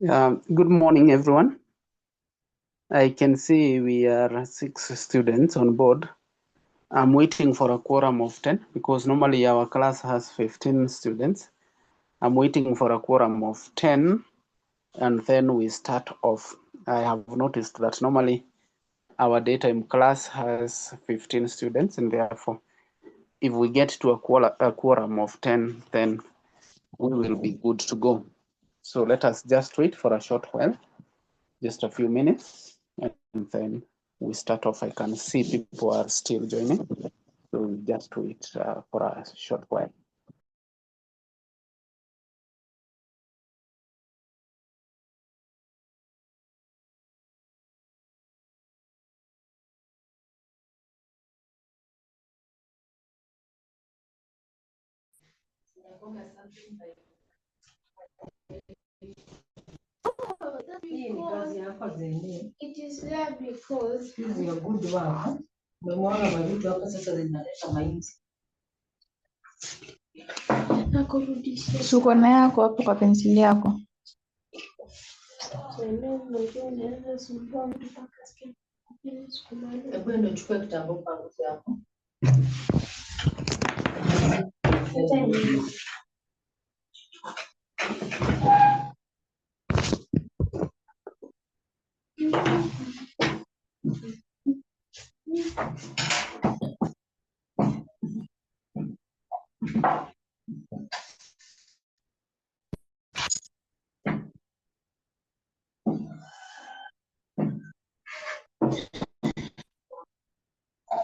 Good morning, everyone. I can see we are 6 students on board. I'm waiting for a quorum of 10 because normally our class has 15 students. I'm waiting for a quorum of 10 and then we start off. I have noticed that normally our daytime class has 15 students, and therefore, if we get to a quorum of 10, then we will be good to go. So let us just wait for a short while, just a few minutes, and then we start off. I can see people are still joining, so we just wait for a short while. It is there because you're good work. Umemwaga mavitu hapa sasa zinaleta mainzi. Nakurudishia. Suko na yako hapo kwa penseli yako. Hebu ndio chukua kitabu pangu yako.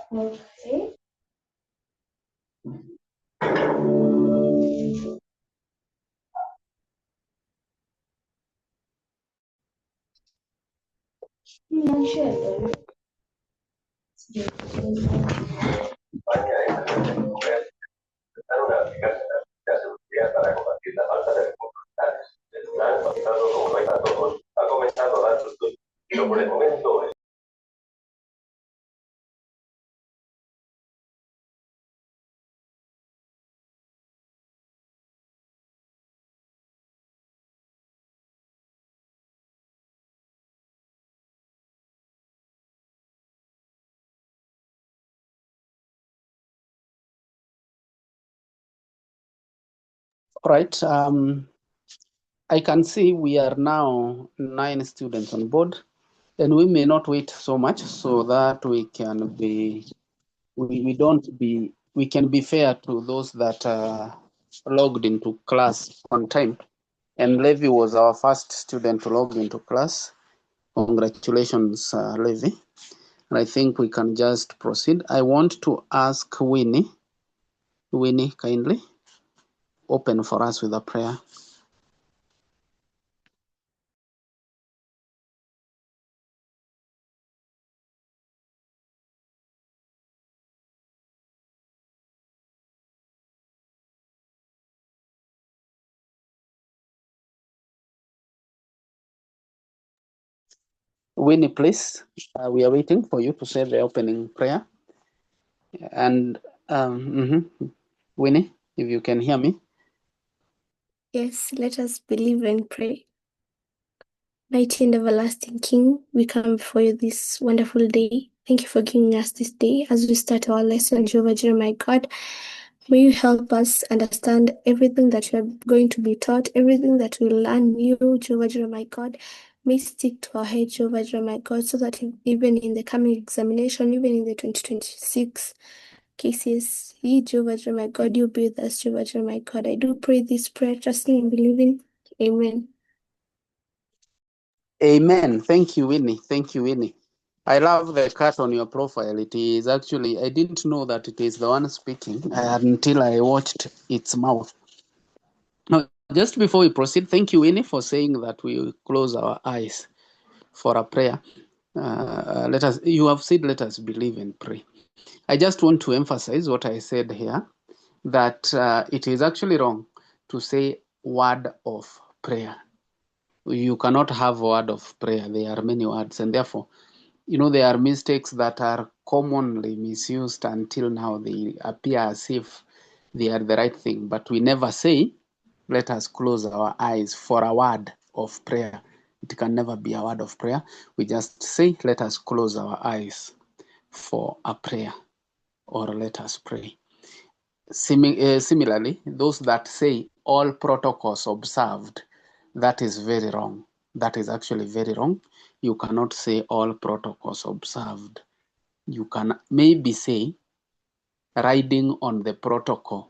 Okay. Para combatir la falta de recursos vitales. El tribunal enfatizado como no hay para todos, ha comenzado a dar sus frutos, pero por el momento es. All right. I can see we are now 9 students on board, and we may not wait so much so that we can be fair to those that are logged into class on time. And Levi was our first student to log into class. Congratulations, Levi. And I think we can just proceed. I want to ask Winnie. Winnie, kindly open for us with a prayer. Winnie, please. We are waiting for you to say the opening prayer. And Winnie, if you can hear me. Yes, let us believe and pray. Mighty and everlasting King, we come before you this wonderful day. Thank you for giving us this day as we start our lesson, Jehovah Jireh, my God. May you help us understand everything that we are going to be taught, everything that we learn new, Jehovah Jireh, my God. May stick to our head, Jehovah Jireh, my God, so that even in the coming examination, even in the 2026 cases, Jehovah Jireh, my God, you be with us, Jehovah Jireh, my God. I do pray this prayer, trusting and believing. Amen. Amen. Thank you, Winnie. Thank you, Winnie. I love the cut on your profile. It is actually, I didn't know that it is the one speaking until I watched its mouth. Now, just before we proceed, thank you, Winnie, for saying that we close our eyes for a prayer. You have said, let us believe and pray. I just want to emphasize what I said here, that it is actually wrong to say word of prayer. You cannot have a word of prayer. There are many words, and therefore, there are mistakes that are commonly misused until now. They appear as if they are the right thing, but we never say, let us close our eyes for a word of prayer. It can never be a word of prayer. We just say, let us close our eyes for a prayer, or let us pray. Similarly, those that say all protocols observed, that is very wrong. That is actually very wrong. You cannot say all protocols observed. You can maybe say riding on the protocol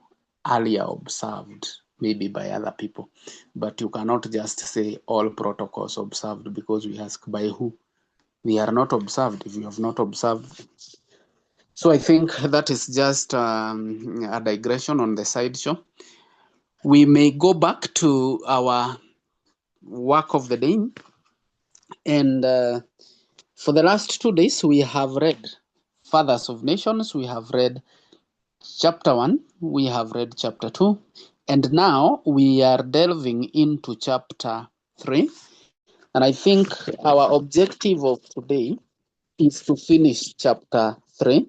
earlier observed, maybe by other people, but you cannot just say all protocols observed, because we ask by who? We are not observed if you have not observed. So I think that is just a digression on the sideshow. We may go back to our work of the day, and for the last 2 days we have read Fathers of Nations, we have read chapter 1, we have read chapter 2, and now we are delving into chapter 3. And I think our objective of today is to finish chapter 3,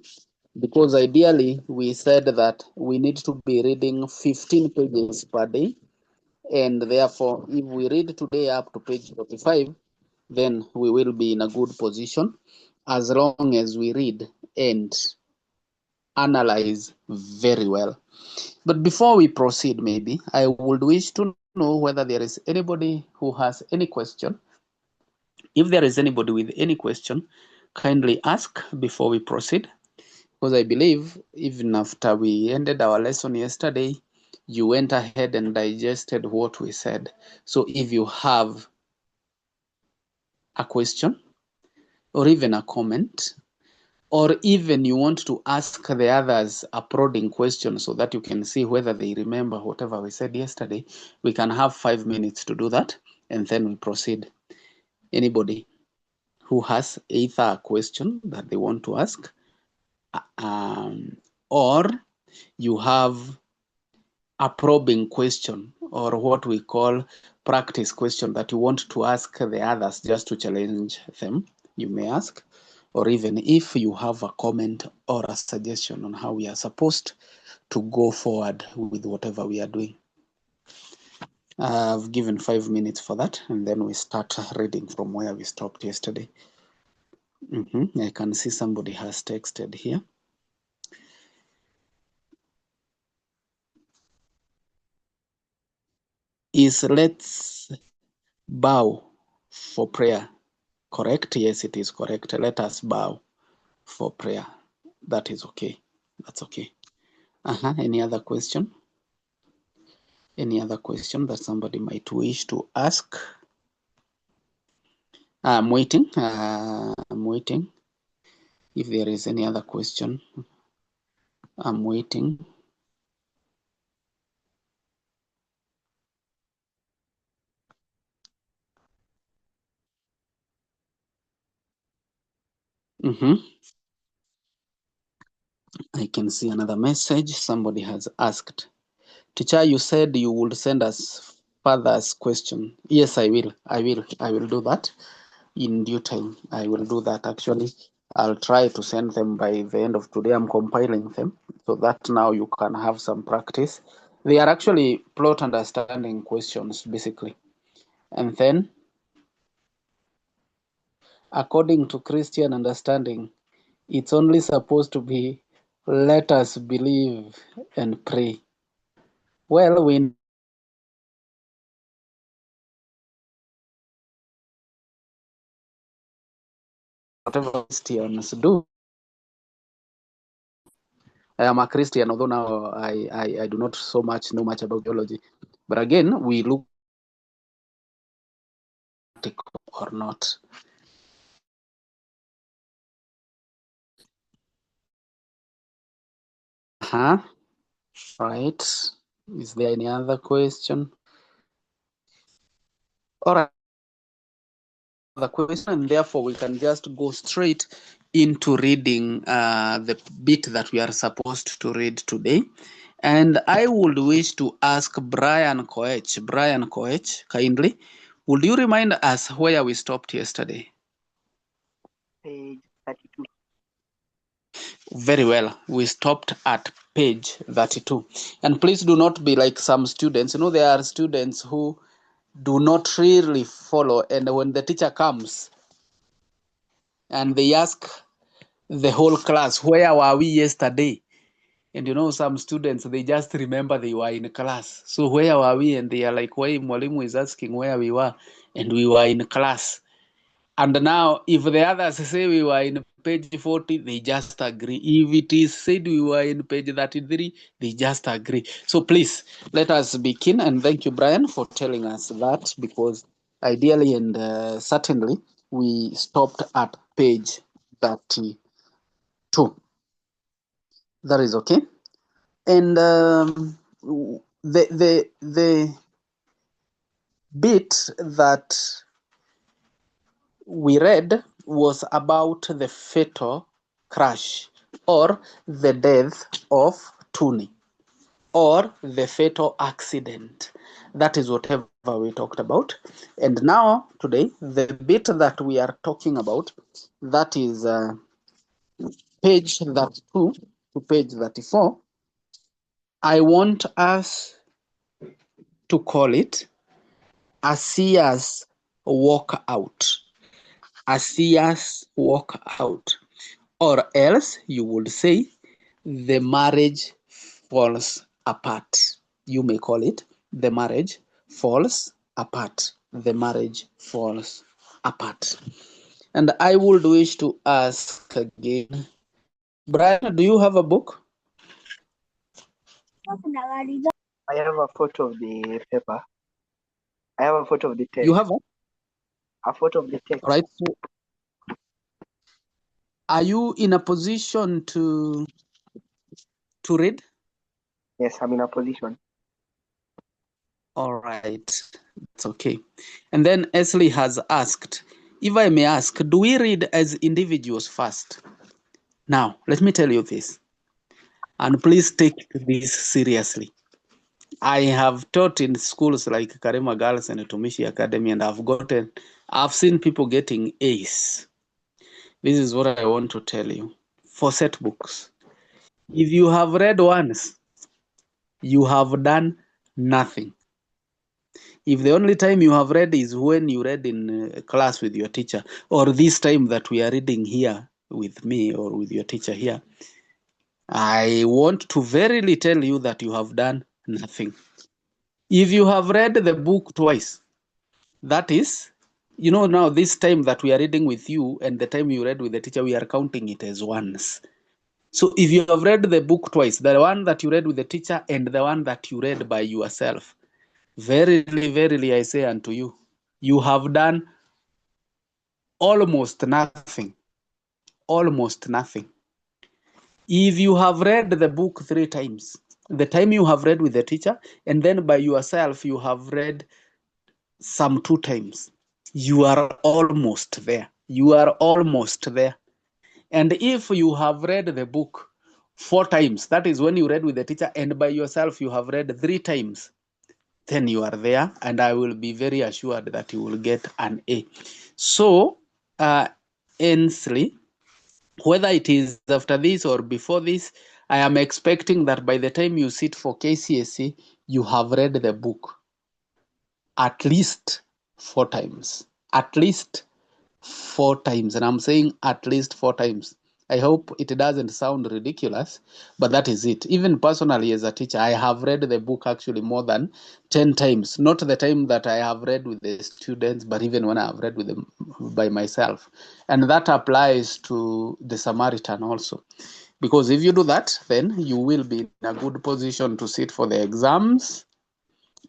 because ideally we said that we need to be reading 15 pages per day, and therefore if we read today up to page 45, then we will be in a good position, as long as we read and analyze very well. But before we proceed, maybe I would wish to know whether there is anybody who has any question. If there is anybody with any question, kindly ask before we proceed, because I believe even after we ended our lesson yesterday, you went ahead and digested what we said. So if you have a question or even a comment, or even you want to ask the others a prodding question so that you can see whether they remember whatever we said yesterday, we can have 5 minutes to do that, and then we proceed. Anybody who has either a question that they want to ask, or you have a probing question, or what we call practice question that you want to ask the others just to challenge them, you may ask. Or even if you have a comment or a suggestion on how we are supposed to go forward with whatever we are doing. I've given 5 minutes for that, and then we start reading from where we stopped yesterday. I can see somebody has texted here. Is let's bow for prayer correct? Yes, it is correct. Let us bow for prayer. That is okay. That's okay. Any other question? Any other question that somebody might wish to ask? I'm waiting. I'm waiting. If there is any other question, I'm waiting. I can see another message. Somebody has asked, Teacher, you said you would send us father's question. Yes, I will. I will do that in due time. I will do that. Actually, I'll try to send them by the end of today. I'm compiling them so that now you can have some practice. They are actually plot understanding questions, basically. And then, according to Christian understanding, it's only supposed to be, let us believe and pray. Well, we whatever Christians do. I am a Christian, although now I do not so much know much about theology. But again, we look or not. Right. Is there any other question? All right. The question, and therefore we can just go straight into reading the bit that we are supposed to read today. And I would wish to ask Brian Koech. Brian Koech, kindly, would you remind us where we stopped yesterday? Page 32. Very well. We stopped at page 32. And please do not be like some students. You know, there are students who do not really follow. And when the teacher comes and they ask the whole class, where were we yesterday? And you know, some students, they just remember they were in class. So where were we? And they are like, why Mwalimu is asking where we were? And we were in class. And now, if the others say we were in page 40, they just agree. If it is said we were in page 33, they just agree. So please, let us begin. And thank you, Brian, for telling us that, because ideally and certainly we stopped at page 32. That is okay. And the bit that we read was about the fatal crash or the death of Tuni or the fatal accident. That is whatever we talked about. And now today, the bit that we are talking about, that is page 32 to page 34. I want us to call it Asia's walkout. Asia's walkout. Or else you would say the marriage falls apart. You may call it the marriage falls apart. The marriage falls apart. And I would wish to ask again, Brian, do you have a book? I have a photo of the paper. I have a photo of the text. You have a photo of the text. Right. So are you in a position to read? Yes, I'm in a position. All right, it's okay. And then Esley has asked, if I may ask, do we read as individuals first? Now, let me tell you this, and please take this seriously. I have taught in schools like Karema Girls and Tumishi Academy, and I've seen people getting A's. This is what I want to tell you. For set books, if you have read once, you have done nothing. If the only time you have read is when you read in class with your teacher, or this time that we are reading here with me or with your teacher here, I want to verily tell you that you have done nothing. If you have read the book twice, that is, you know, now this time that we are reading with you and the time you read with the teacher, we are counting it as once. So if you have read the book twice, the one that you read with the teacher and the one that you read by yourself, verily, verily, I say unto you, you have done almost nothing. Almost nothing. If you have read the book 3 times, the time you have read with the teacher, and then by yourself you have read some 2 times, you are almost there. You are almost there. And if you have read the book 4 times, that is when you read with the teacher, and by yourself you have read 3 times, then you are there, and I will be very assured that you will get an A. So, Ainsley, whether it is after this or before this, I am expecting that by the time you sit for KCSE, you have read the book at least 4 times. At least 4 times. And I'm saying at least 4 times. I hope it doesn't sound ridiculous, but that is it. Even personally as a teacher, I have read the book actually more than 10 times. Not the time that I have read with the students, but even when I have read with them by myself. And that applies to the Samaritan also. Because if you do that, then you will be in a good position to sit for the exams.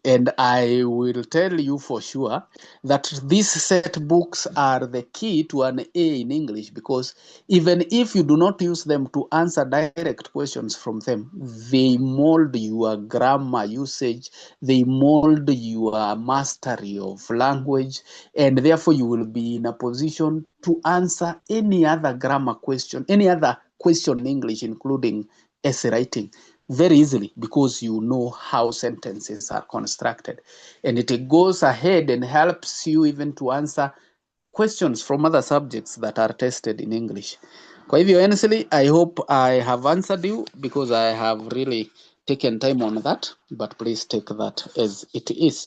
And I will tell you for sure that these set books are the key to an A in English, because even if you do not use them to answer direct questions from them, they mold your grammar usage, they mold your mastery of language, and therefore you will be in a position to answer any other grammar question, any other question in English, including essay writing, very easily, because you know how sentences are constructed. And it goes ahead and helps you even to answer questions from other subjects that are tested in English. Kwa hivyo, honestly, I hope I have answered you, because I have really taken time on that, but please take that as it is.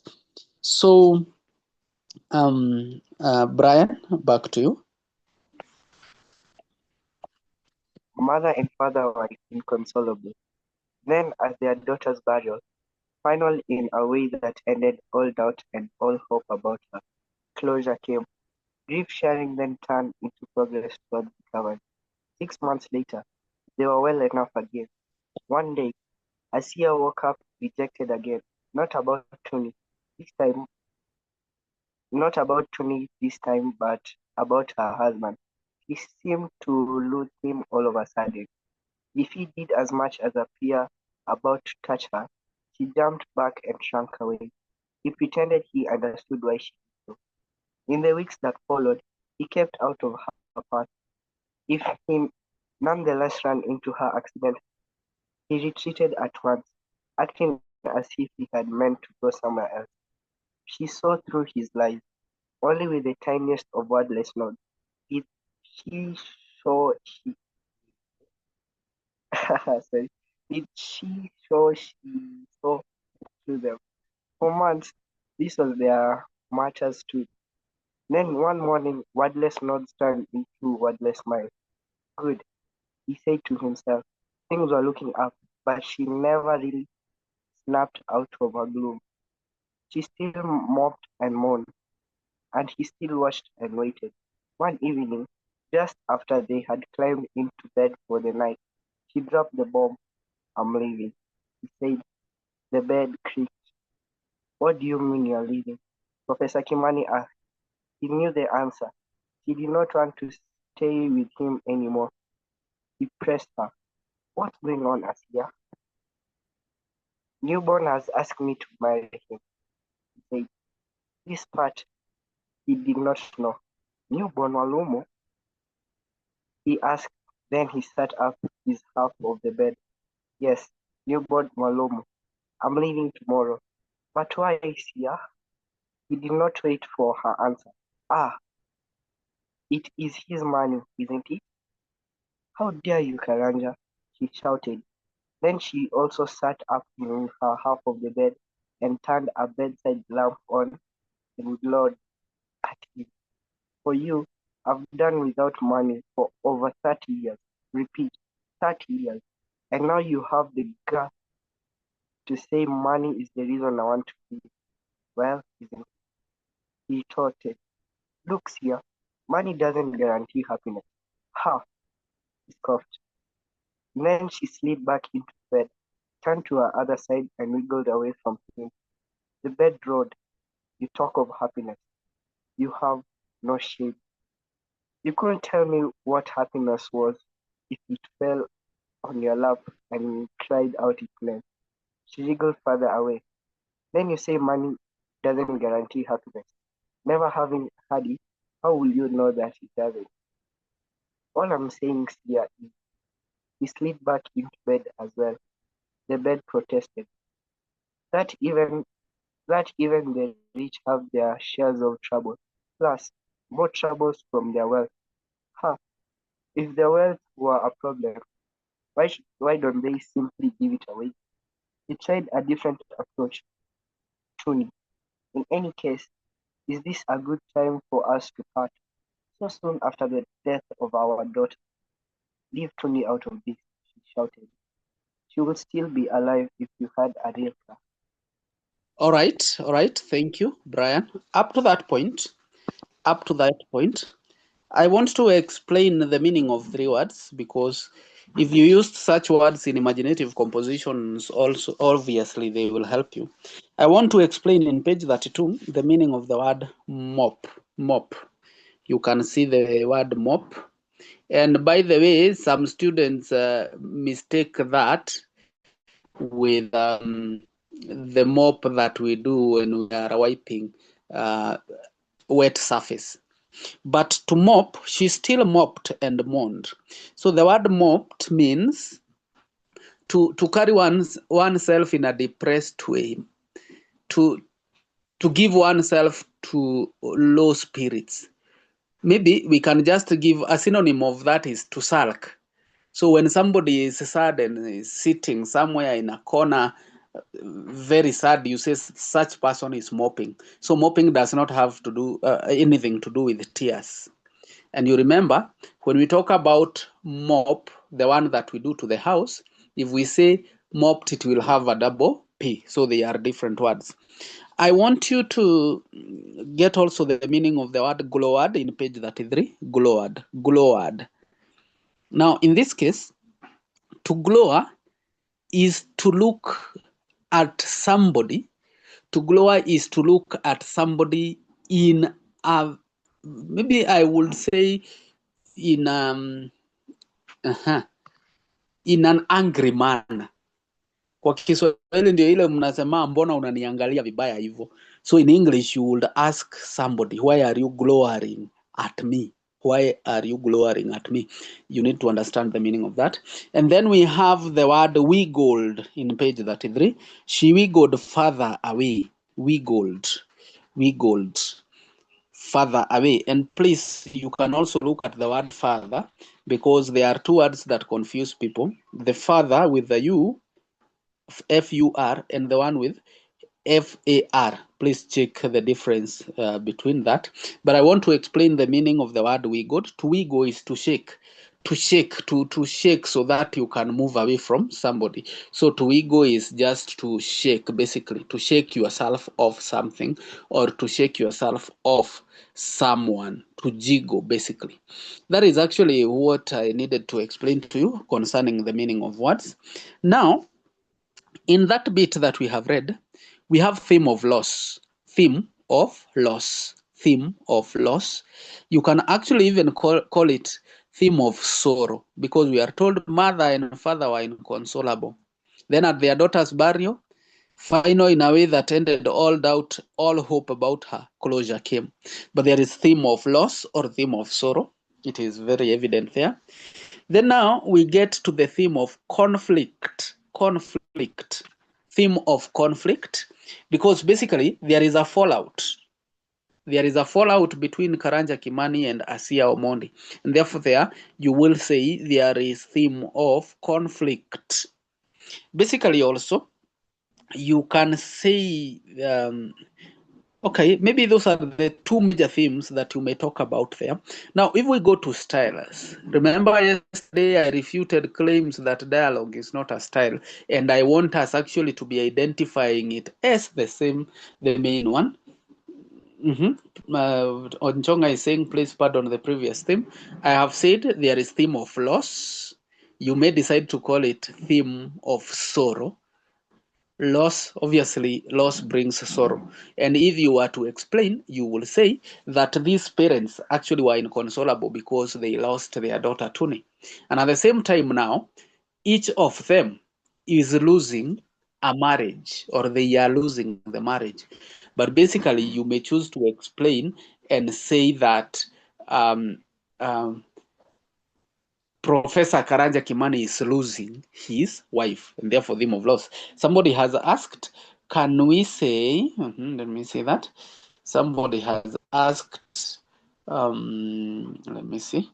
So, Brian, back to you. Mother and father were inconsolable. Then, at their daughter's burial, final in a way that ended all doubt and all hope about her, closure came. Grief sharing then turned into progress toward recovery. 6 months later, they were well enough again. One day, Asia woke up rejected again. Not about Tony. This time, not about Tony this time, but about her husband. She seemed to lose him all of a sudden. If he did as much as appear about to touch her, she jumped back and shrank away. He pretended he understood why she did so. In the weeks that followed, he kept out of her path. If he nonetheless ran into her accident, he retreated at once, acting as if he had meant to go somewhere else. She saw through his lies, only with the tiniest of wordless nods. Did she show she sorry, did she show she saw through them? For months, this was their matters too. Then one morning, wordless nods turned into wordless smiles. Good, he said to himself. Things were looking up, but she never really snapped out of her gloom. She still mopped and moaned, and he still watched and waited. One evening, just after they had climbed into bed for the night, she dropped the bomb. I'm leaving, he said. The bed creaked. What do you mean you're leaving? Professor Kimani asked. He knew the answer. She did not want to stay with him anymore. He pressed her. What's going on, Asia? Newborn has asked me to marry him, he said. This part he did not know. Newborn Walumo? He asked. Then he sat up his half of the bed. Yes, newborn Walumo. I'm leaving tomorrow. But why, Asia? He did not wait for her answer. Ah, it is his money, isn't it? How dare you, Karanja? She shouted. Then she also sat up in her half of the bed and turned a bedside lamp on and glowered at him. For you, I've done without money for over 30 years. Repeat, 30 years. And now you have the guts to say money is the reason I want to leave. Well, isn't it? He retorted. Look, here, money doesn't guarantee happiness. Ha! He scoffed. Then she slid back into bed, turned to her other side, and wiggled away from him. The bed roared. You talk of happiness. You have no shame. You couldn't tell me what happiness was if it fell on your lap and cried out its name. She wriggled further away. Then you say money doesn't guarantee happiness. Never having had it, how will you know that it doesn't? All I'm saying here is he slid back into bed as well. The bed protested. That even the rich have their shares of trouble. Plus, more troubles from their wealth. Ha! If their wealth were a problem, why don't they simply give it away? He tried a different approach. Tuni, in any case, is this a good time for us to part? So soon after the death of our daughter. Leave Tuni out of this, she shouted. She would still be alive if you had a real car. All right. Thank you, Brian. Up to that point, I want to explain the meaning of 3 words, because if you used such words in imaginative compositions, also obviously they will help you. I want to explain in page 32 the meaning of the word mop. Mop. You can see the word mop. And by the way, some students mistake that with the mop that we do when we are wiping wet surface. But to mop, she still mopped and mourned. So the word mopped means to carry oneself in a depressed way, to give oneself to low spirits. Maybe we can just give a synonym of that is to sulk. So when somebody is sad and is sitting somewhere in a corner very sad, you say such person is mopping. So mopping does not have to do anything to do with tears. And you remember, when we talk about mop, the one that we do to the house, if we say mopped, it will have a double P. So they are different words. I want you to get also the meaning of the word glowed in page 33. Glowed. Glowed. Now, in this case, to glow is to look at somebody. To glow is to look at somebody in a, maybe I would say, in in an angry manner. Kwa Kiswahili ndio ile mnasema mbona unaniangalia vibaya hivyo. So in English you would ask somebody, why are you glowering at me? Why are you glowering at me? You need to understand the meaning of that. And then we have the word wiggled in page 33. She wiggled further away. Wiggled. Wiggled. Further away. And please, you can also look at the word further, because there are two words that confuse people. The further with the U, F-U-R, and the one with F-A-R. Please check the difference between that. But I want to explain the meaning of the word wiggled. To wiggle is to shake. To shake so that you can move away from somebody. So to wiggle is just to shake, basically, to shake yourself off something, or to shake yourself off someone, to jiggle, basically. That is actually what I needed to explain to you concerning the meaning of words. Now, in that bit that we have read, we have theme of loss. Theme of loss. Theme of loss. You can actually even call it theme of sorrow, because we are told mother and father were inconsolable. Then at their daughter's burial, final in a way that ended all doubt, all hope about her, closure came. But there is theme of loss or theme of sorrow. It is very evident there. Then now we get to the theme of conflict. Conflict. Theme of conflict, because basically there is a fallout. There is a fallout between Karanja Kimani and Asia Omondi. And therefore there you will say there is theme of conflict. Basically also, you can say, okay, maybe those are the two major themes that you may talk about there. Now, if we go to styles, remember yesterday I refuted claims that dialogue is not a style, and I want us actually to be identifying it as the main one. Onchonga is saying, please pardon the previous theme. I have said there is theme of loss. You may decide to call it theme of sorrow. Loss, obviously, loss brings sorrow. And if you were to explain, you will say that these parents actually were inconsolable because they lost their daughter Tuni. And at the same time now, each of them is losing a marriage, or they are losing the marriage. But basically, you may choose to explain and say that Professor Karanja Kimani is losing his wife, and therefore theme of loss. Somebody has asked, can we say, let me say that. Somebody has asked, let me see.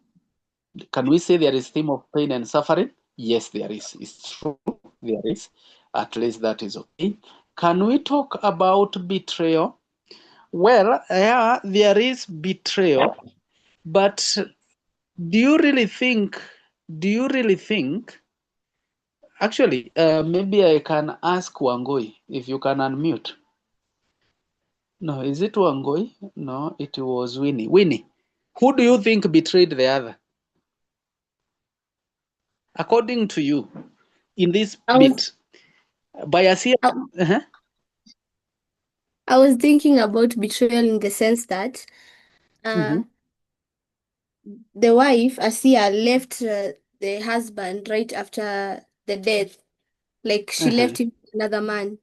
Can we say there is theme of pain and suffering? Yes, there is. It's true. There is. At least that is okay. Can we talk about betrayal? Well, yeah, there is betrayal, but do you really think, actually, maybe I can ask Wangoi if you can unmute. No, is it Wangoi? No, it was Winnie. Winnie, who do you think betrayed the other? According to you, in this bit, by Asia. I was thinking about betrayal in the sense that the wife, Asia, left the husband right after the death. Like she left him with another man.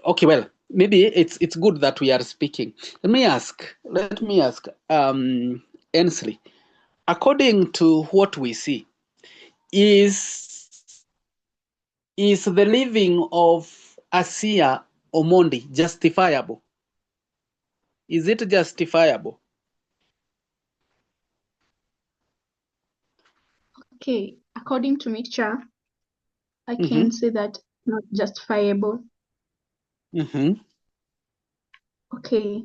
Okay, well, maybe it's good that we are speaking. Let me ask, Ensley, according to what we see, is the leaving of Asia Omondi justifiable? Is it justifiable? Okay, according to Mixture, I can say that not justifiable. Okay.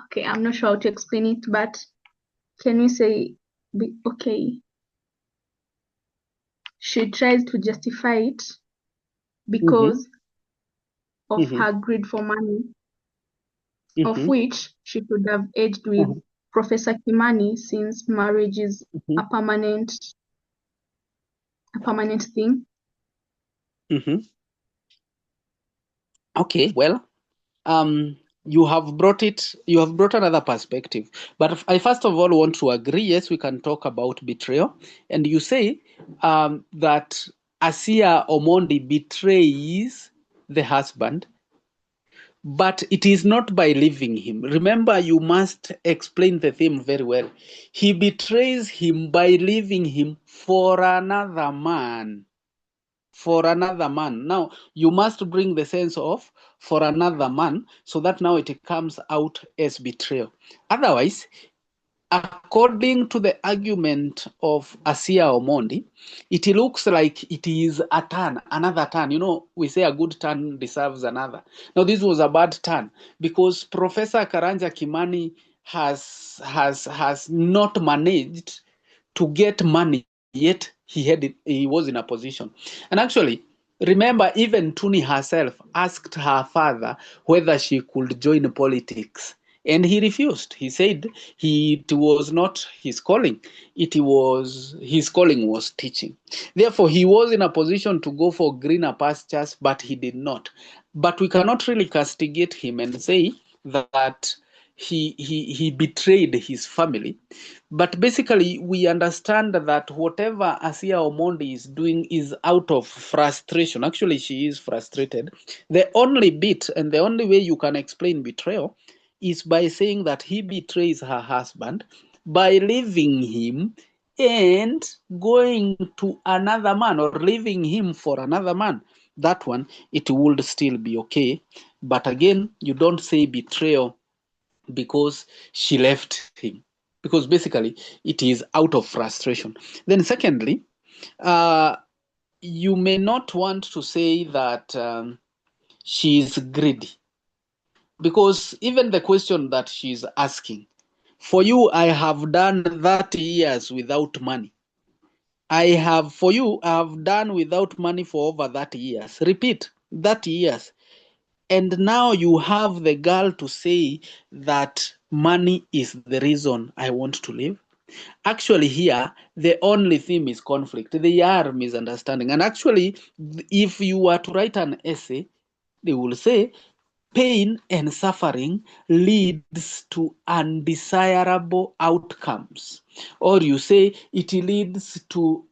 Okay, I'm not sure how to explain it, but can we say, okay, she tries to justify it because of her greed for money, of which she could have edged with Professor Kimani, since marriage is a permanent thing. Okay, well, you have brought another perspective. But I first of all want to agree, yes, we can talk about betrayal. And you say that Asia Omondi betrays the husband, but it is not by leaving him. Remember, you must explain the theme very well. He betrays him by leaving him for another man. For another man. Now, you must bring the sense of for another man, so that now it comes out as betrayal. Otherwise, according to the argument of Asia Omondi, it looks like it is a turn, another turn. You know, we say a good turn deserves another. Now, this was a bad turn because Professor Karanja Kimani has not managed to get money, yet he was in a position. And actually, remember, even Tuni herself asked her father whether she could join politics, and he refused. He said it was not his calling. His calling was teaching. Therefore, he was in a position to go for greener pastures, but he did not. But we cannot really castigate him and say that he betrayed his family. But basically, we understand that whatever Asia Omondi is doing is out of frustration. Actually, she is frustrated. The only bit and the only way you can explain betrayal is by saying that he betrays her husband by leaving him and going to another man, or leaving him for another man. That one, it would still be okay. But again, you don't say betrayal because she left him, because basically it is out of frustration. Then secondly, you may not want to say that she is greedy, because even the question that she's asking, for you, I have done 30 years without money. I have done without money for over 30 years. Repeat, 30 years. And now you have the girl to say that money is the reason I want to live. Actually, here, the only theme is conflict. They are misunderstanding. And actually, if you were to write an essay, they will say, pain and suffering leads to undesirable outcomes. Or you say it leads to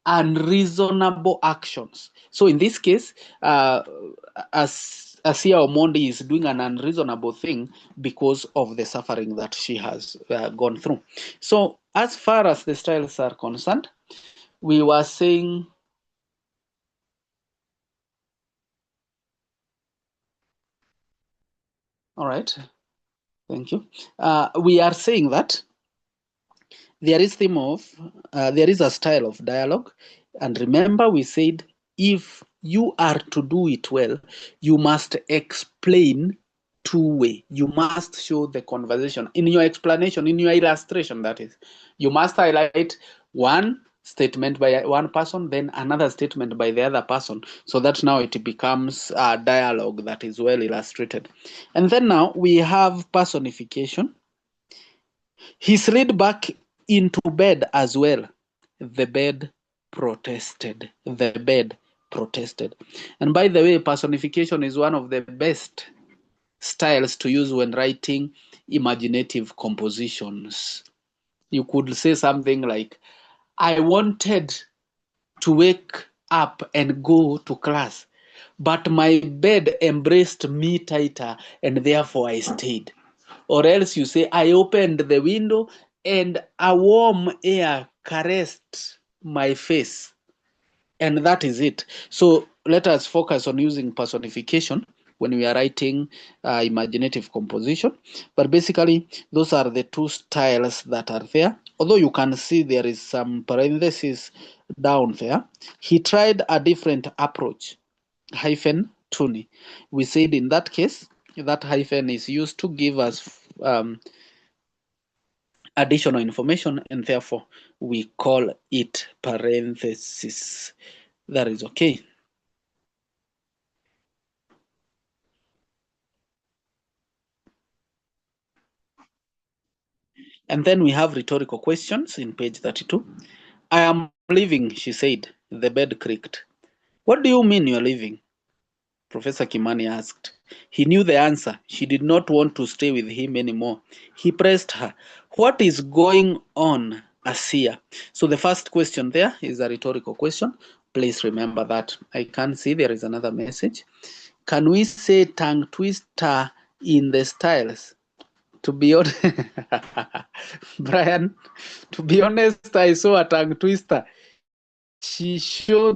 unreasonable actions. So in this case, as Asia Omondi is doing an unreasonable thing because of the suffering that she has gone through. So as far as the styles are concerned, we were saying all right, thank you. We are saying that there is a style of dialogue, and remember we said if you are to do it well, you must explain two-way. You must show the conversation in your explanation, in your illustration. That is, you must highlight one statement by one person, then another statement by the other person, so that now it becomes a dialogue that is well illustrated. And then now we have personification. He slid back into bed as well. The bed protested. The bed protested. And by the way, personification is one of the best styles to use when writing imaginative compositions. You could say something like, I wanted to wake up and go to class, but my bed embraced me tighter, and therefore I stayed. Or else you say, I opened the window and a warm air caressed my face. And that is it. So let us focus on using personification when we are writing imaginative composition. But basically, those are the two styles that are there. Although you can see there is some parenthesis down there. He tried a different approach, hyphen tuning. We said in that case, that hyphen is used to give us additional information, and therefore we call it parenthesis. That is okay. And then we have rhetorical questions in page 32. I am leaving, she said. The bed creaked. What do you mean you're leaving? Professor Kimani asked. He knew the answer. She did not want to stay with him anymore. He pressed her. What is going on, Asia? So the first question there is a rhetorical question. Please remember that. I can see there is another message. Can we say tongue twister in the styles? To be honest, Brian, to be honest, I saw a tongue twister. She saw.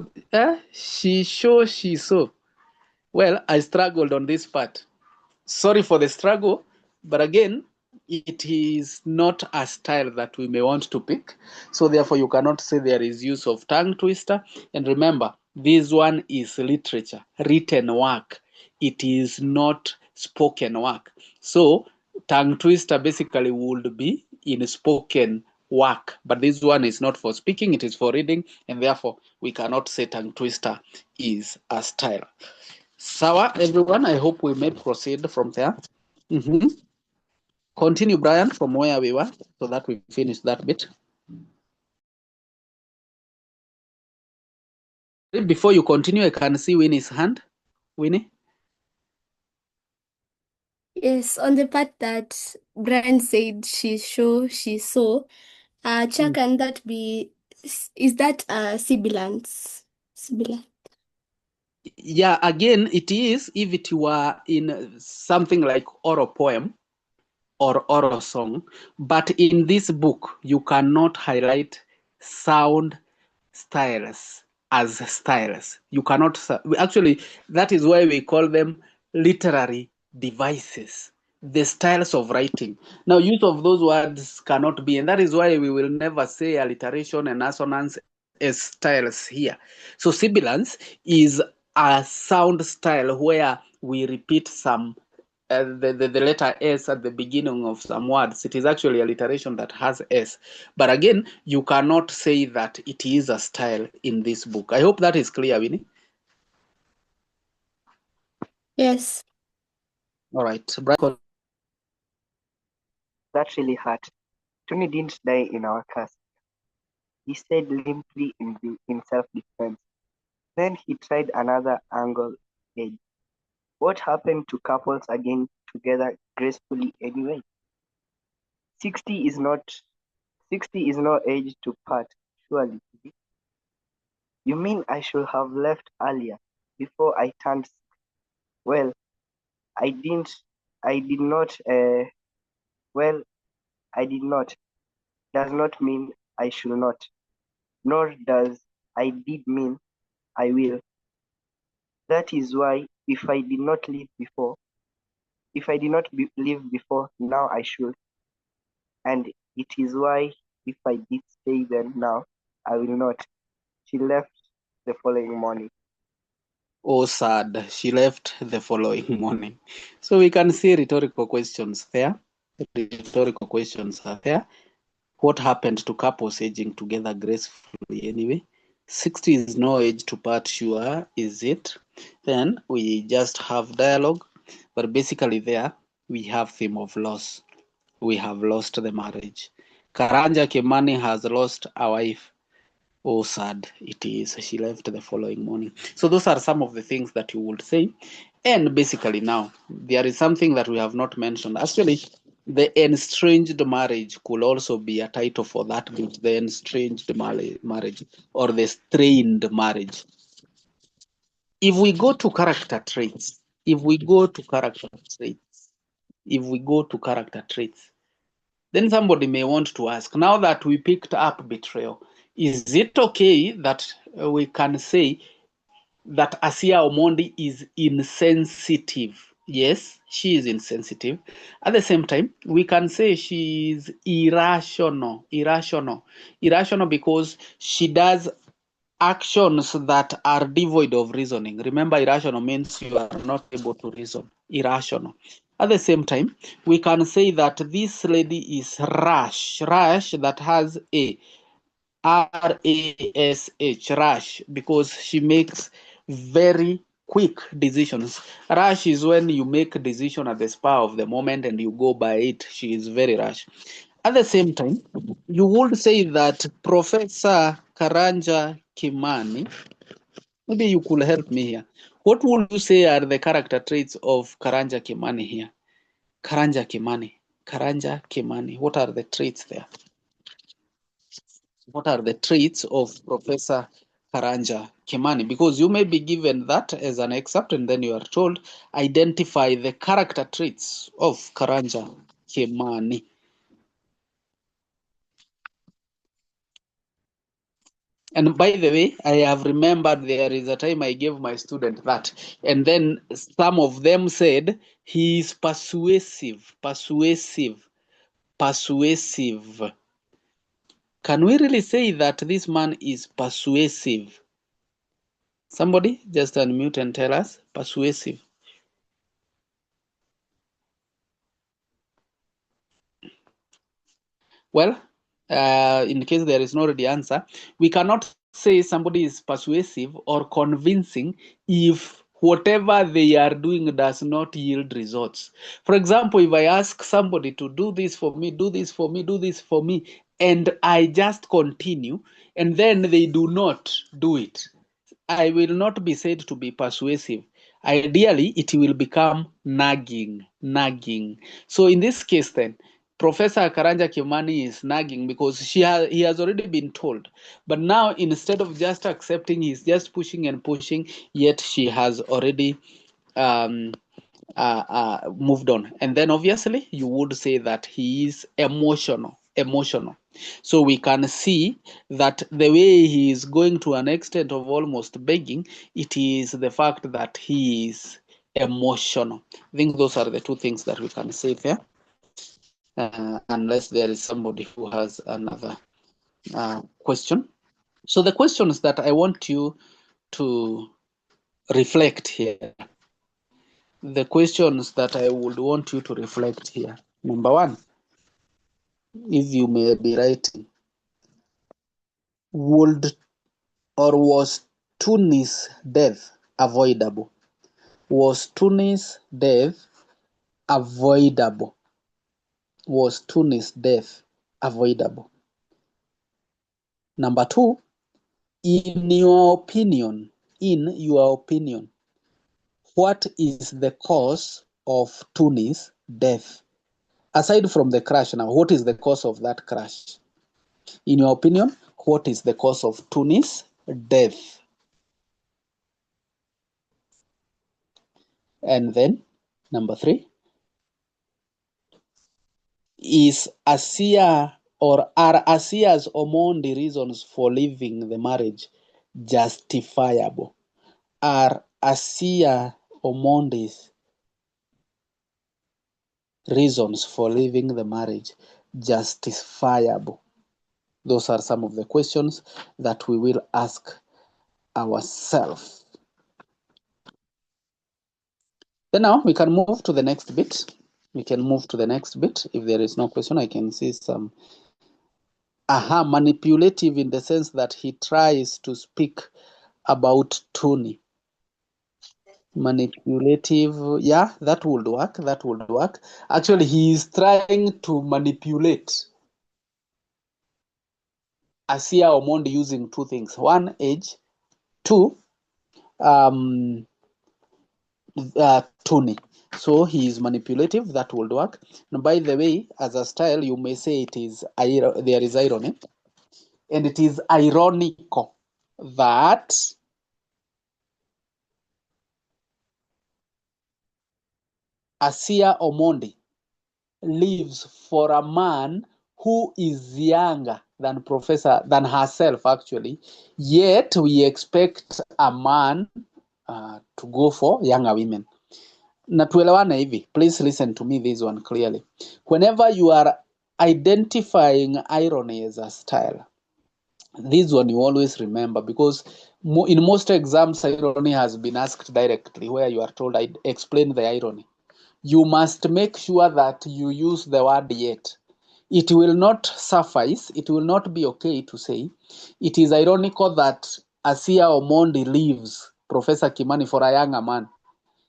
Well, I struggled on this part. Sorry for the struggle, but again, it is not a style that we may want to pick. So therefore, you cannot say there is use of tongue twister. And remember, this one is literature, written work. It is not spoken work. So tongue twister basically would be in spoken work, but this one is not for speaking, it is for reading, and therefore we cannot say tongue twister is a style. Sawa, everyone, I hope we may proceed from there. Continue, Brian, from where we were, so that we finish that bit. Before you continue, I can see Winnie's hand. Winnie? Yes, on the part that Brian said she saw, Cha, can that be, is that sibilance? Sibilant. Yeah, again, it is if it were in something like oral poem or oral song, but in this book, you cannot highlight sound styles as styles. You cannot, actually, that is why we call them literary devices, the styles of writing. Now, use of those words cannot be, and that is why we will never say alliteration and assonance as styles here. So sibilance is a sound style where we repeat some the letter S at the beginning of some words. It is actually alliteration that has S. But again, you cannot say that it is a style in this book. I hope that is clear, Winnie. Yes. All right. Brian. That really hurt. Tony didn't die in our class. He said limply in self-defense. Then he tried another angle edge. What happened to couples again together gracefully anyway? 60 is no age to part, surely. You mean I should have left earlier, before I turned? Well, I did not. Well, I did not. Does not mean I should not. Nor does I did mean I will. That is why if I did not leave before, now I should. And it is why if I did stay then now, I will not. She left the following morning. Oh, sad. She left the following morning. So we can see rhetorical questions there. Rhetorical questions are there. What happened to couples aging together gracefully anyway? 60 is no age to part, sure, is it? Then we just have dialogue, but basically there we have theme of loss. We have lost the marriage. Karanja Kimani has lost a wife. Oh, sad it is. She left the following morning. So those are some of the things that you would say. And basically now, there is something that we have not mentioned. Actually, the estranged marriage could also be a title for that bit, the estranged marriage or the strained marriage. If we go to character traits, then somebody may want to ask, now that we picked up betrayal, is it okay that we can say that Asia Omondi is insensitive. Yes, she is insensitive. At the same time, we can say she is irrational. Irrational because she does actions that are devoid of reasoning. Remember, irrational means you are not able to reason. Irrational. At the same time, we can say that this lady is rash. Rash that has a RASH, rash, because she makes very quick decisions. Rash is when you make a decision at the spur of the moment and you go by it. She is very rash. At the same time, you would say that Professor Karanja Kimani, maybe you could help me here. What would you say are the character traits of Karanja Kimani here? Karanja Kimani, what are the traits there? What are the traits of Professor Karanja Kimani? Because you may be given that as an excerpt and then you are told, identify the character traits of Karanja Kimani. And by the way, I have remembered there is a time I gave my student that, and then some of them said he is persuasive. Can we really say that this man is persuasive? Somebody just unmute and tell us. Persuasive. Well, in case there is no ready answer, we cannot say somebody is persuasive or convincing if whatever they are doing does not yield results. For example, if I ask somebody to do this for me, do this for me, do this for me, and I just continue, and then they do not do it, I will not be said to be persuasive. Ideally, it will become nagging. So in this case then, Professor Karanja Kimani is nagging because he has already been told. But now, instead of just accepting, he's just pushing and pushing, yet she has already moved on. And then obviously, you would say that he is emotional. So we can see that the way he is going to an extent of almost begging, it is the fact that he is emotional. I think those are the two things that we can say there. Unless there is somebody who has another question. So the questions that I want you to reflect here, the questions that I would want you to reflect here. Number one, if you may be writing, would or was Tuni's death avoidable? Was Tuni's death avoidable? Was Tuni's death avoidable? Number two, in your opinion, what is the cause of Tuni's death? Aside from the crash now, what is the cause of that crash? In your opinion, what is the cause of Tuni's death? And then, number three, is Asia or are Asia's Omondi reasons for leaving the marriage justifiable? Are Asia Omondi's reasons for leaving the marriage justifiable? Those are some of the questions that we will ask ourselves. Then now we can move to the next bit. If there is no question, I can see some manipulative in the sense that he tries to speak about Tuni. Manipulative, yeah, that would work. Actually, he is trying to manipulate Asia Omondi using two things. One, age. Two, Tuni. So he is manipulative, that would work. And by the way, as a style, you may say it is there is irony. And it is ironical that Asia Omondi lives for a man who is younger than herself actually, yet we expect a man to go for younger women. Na tuelewane hivi, please listen to me this one clearly. Whenever you are identifying irony as a style, this one you always remember, because in most exams irony has been asked directly, where you are told, I explain the irony. You must make sure that you use the word yet. It will not suffice, it will not be okay to say it is ironical that Asia Omondi leaves Professor Kimani for a younger man.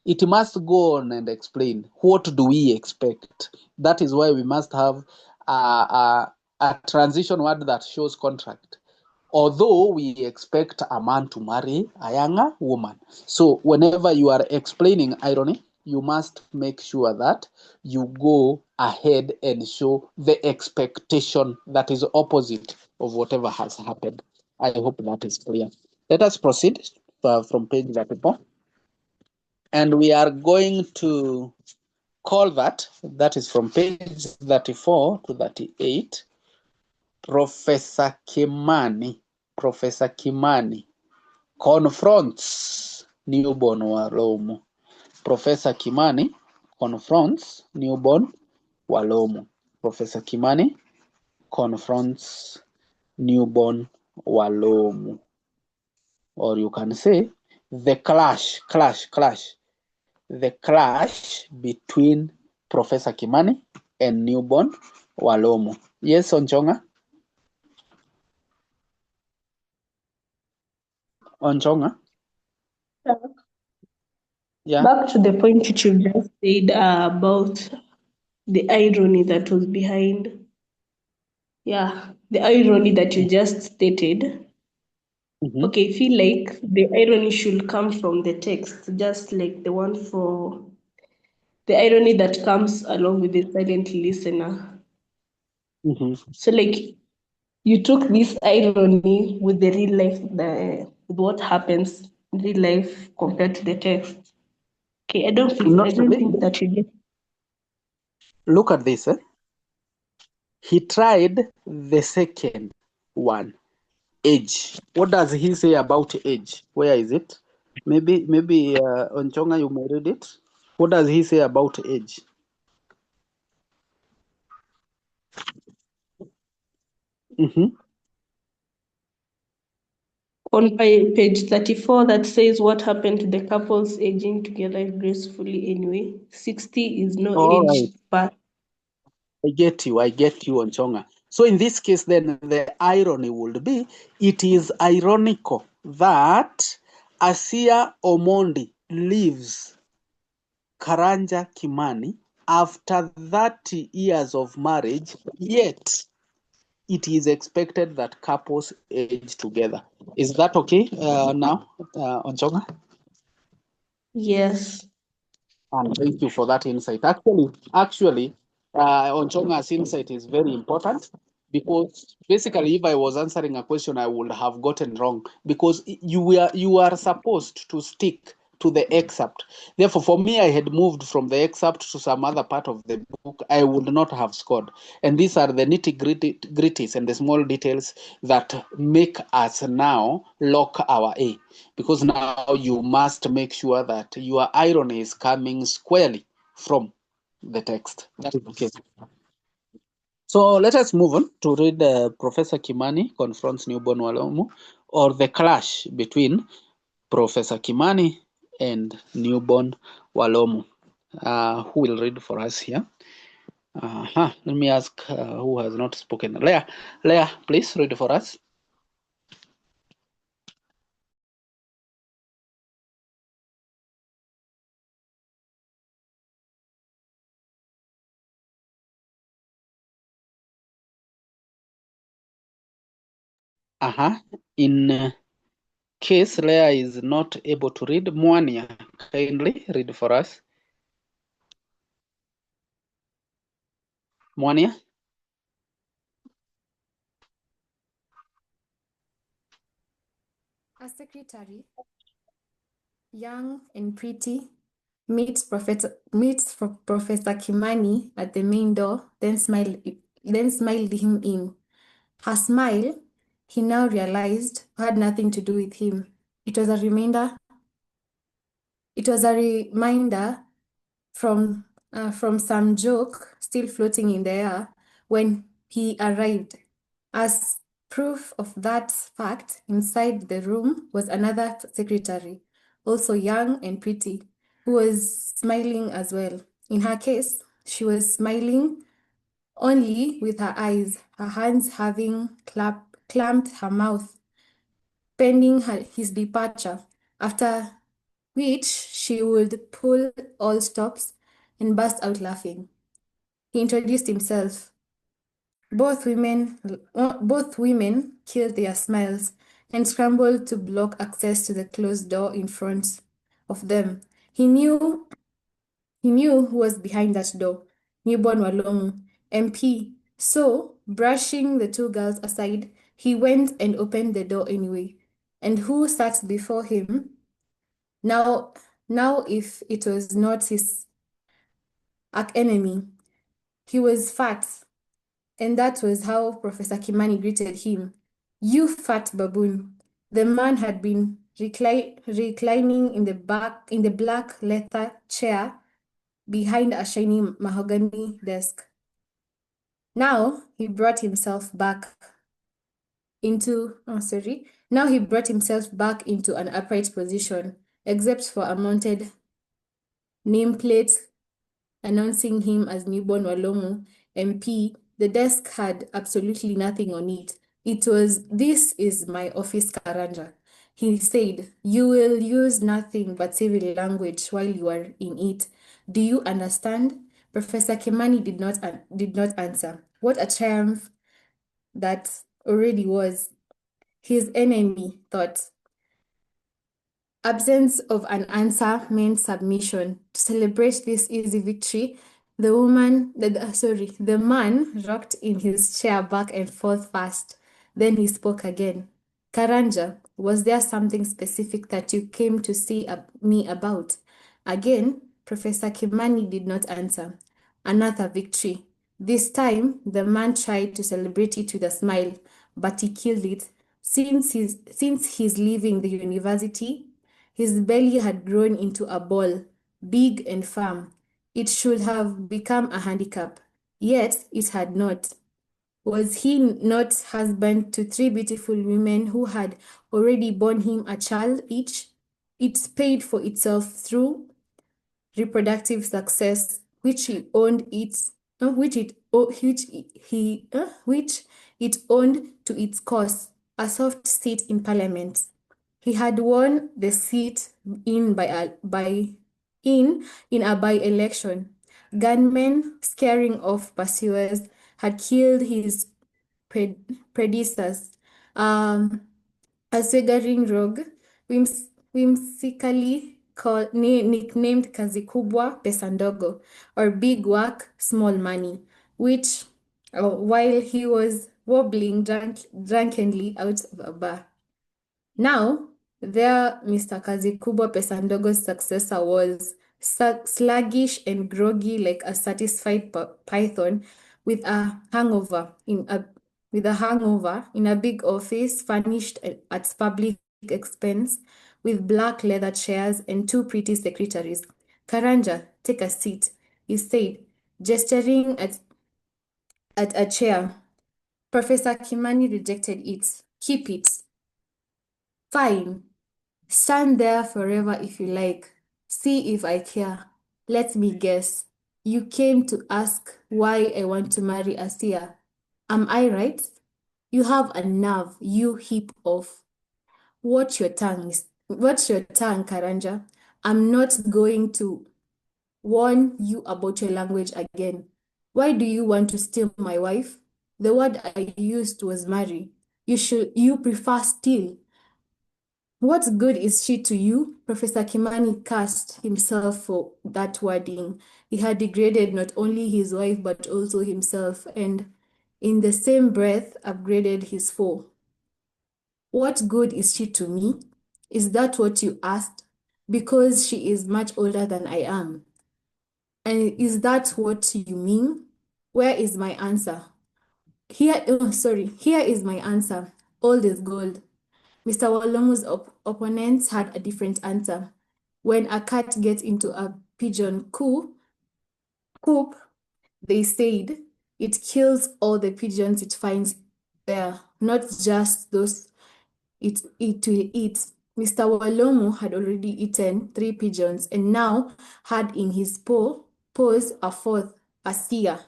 It must go on and explain, what do we expect? That is why we must have a transition word that shows contract. Although we expect a man to marry a younger woman. So whenever you are explaining irony, you must make sure that you go ahead and show the expectation that is opposite of whatever has happened. I hope that is clear. Let us proceed from page 34. And we are going to call that is from page 34 to 38, Professor Kimani confronts newborn Walomo. Professor Kimani confronts newborn Walomo. Professor Kimani confronts newborn Walomo. Or you can say the clash between Professor Kimani and newborn Walomo. Yes, Onchonga? Onchonga? Yeah. Back to the point which you just said about the irony that was behind. Yeah, the irony that you just stated. Okay, I feel like the irony should come from the text, just like the one for the irony that comes along with the silent listener. So, like, you took this irony with the real life, with what happens in real life compared to the text. Okay, I don't think that you get. Look at this. He tried the second one, age. What does he say about age? Where is it? Maybe Onchonga, you may read it. What does he say about age? On page 34, that says what happened to the couples aging together gracefully anyway. 60 is no age, but I get you, Onchonga. So in this case, then the irony would be, it is ironical that Asia Omondi leaves Karanja Kimani after 30 years of marriage, yet it is expected that couples age together. Is that okay now, Onchonga? yes. And thank you for that insight. Actually, Onchonga's insight is very important, because basically, if I was answering a question, I would have gotten wrong, because you are supposed to stick to the excerpt. Therefore, for me, I had moved from the excerpt to some other part of the book, I would not have scored. And these are the nitty-gritties and the small details that make us now lock our A. Because now you must make sure that your irony is coming squarely from the text. That is okay. So let us move on to read Professor Kimani confronts newborn Walomo, or the clash between Professor Kimani and newborn Walomo. Who will read for us here? Let me ask who has not spoken. Leah, please read for us. In case Leah is not able to read, Mwania, kindly read for us. Mwania? A secretary, young and pretty, meets Professor Kimani at the main door, then smiled him in. Her smile, he now realized, had nothing to do with him. It was a reminder It was a reminder from some joke still floating in the air when he arrived. As proof of that fact, inside the room was another secretary, also young and pretty, who was smiling as well. In her case, she was smiling only with her eyes, her hands having clamped her mouth, pending his departure, after which she would pull all stops and burst out laughing. He introduced himself. Both women killed their smiles and scrambled to block access to the closed door in front of them. He knew who was behind that door, Newborn Walomu, MP. So, brushing the two girls aside, he went and opened the door anyway. And who sat before him? Now, if it was not his arch-enemy, he was fat. And that was how Professor Kimani greeted him. "You fat baboon." The man had been reclining in the black leather chair behind a shiny mahogany desk. Now he brought himself back into an upright position, except for a mounted nameplate announcing him as Newborn Walomu, MP. The desk had absolutely nothing on it. It was, "This is my office, Karanja." He said, "You will use nothing but civil language while you are in it. Do you understand?" Professor Kimani did not answer. What a triumph that already was. His enemy thought. Absence of an answer meant submission. To celebrate this easy victory, the man rocked in his chair back and forth fast. Then he spoke again. "Karanja, was there something specific that you came to see me about?" Again, Professor Kimani did not answer. Another victory. This time, the man tried to celebrate it with a smile, but he killed it. Since he's leaving the university, his belly had grown into a ball, big and firm. It should have become a handicap, yet it had not. Was he not husband to 3 beautiful women who had already borne him a child each? It paid for itself through reproductive success, which it owned to its cause, a soft seat in Parliament. He had won the seat in a by-election. Gunmen scaring off pursuers had killed his predecessors. A swaggering rogue, whimsically nicknamed Kazi Kubwa Pesa Ndogo, or Big Work, Small Money, while he was wobbling drunkenly out of a bar. Now, there Mr. Kazi Kubwa Pesa Ndogo's successor was sluggish and groggy like a satisfied python with a hangover in a big office furnished at public expense with black leather chairs and 2 pretty secretaries. "Karanja, take a seat," he said, gesturing at a chair. Professor Kimani rejected it. "Keep it." "Fine. Stand there forever if you like. See if I care. Let me guess. You came to ask why I want to marry Asia. Am I right? You have a nerve, you heap of. Watch your tongue, Karanja. I'm not going to warn you about your language again. Why do you want to steal my wife? The word I used was marry. You prefer steal. What good is she to you?" Professor Kimani cursed himself for that wording. He had degraded not only his wife but also himself, and in the same breath upgraded his foe. "What good is she to me? Is that what you asked? Because she is much older than I am. And is that what you mean? Where is my answer? Here is my answer. Old is gold." Mr. Walomu's opponents had a different answer. When a cat gets into a pigeon coop, they said it kills all the pigeons it finds there, not just those it will eat. Mr. Walomo had already eaten 3 pigeons and now had in his paws a fourth, a seer.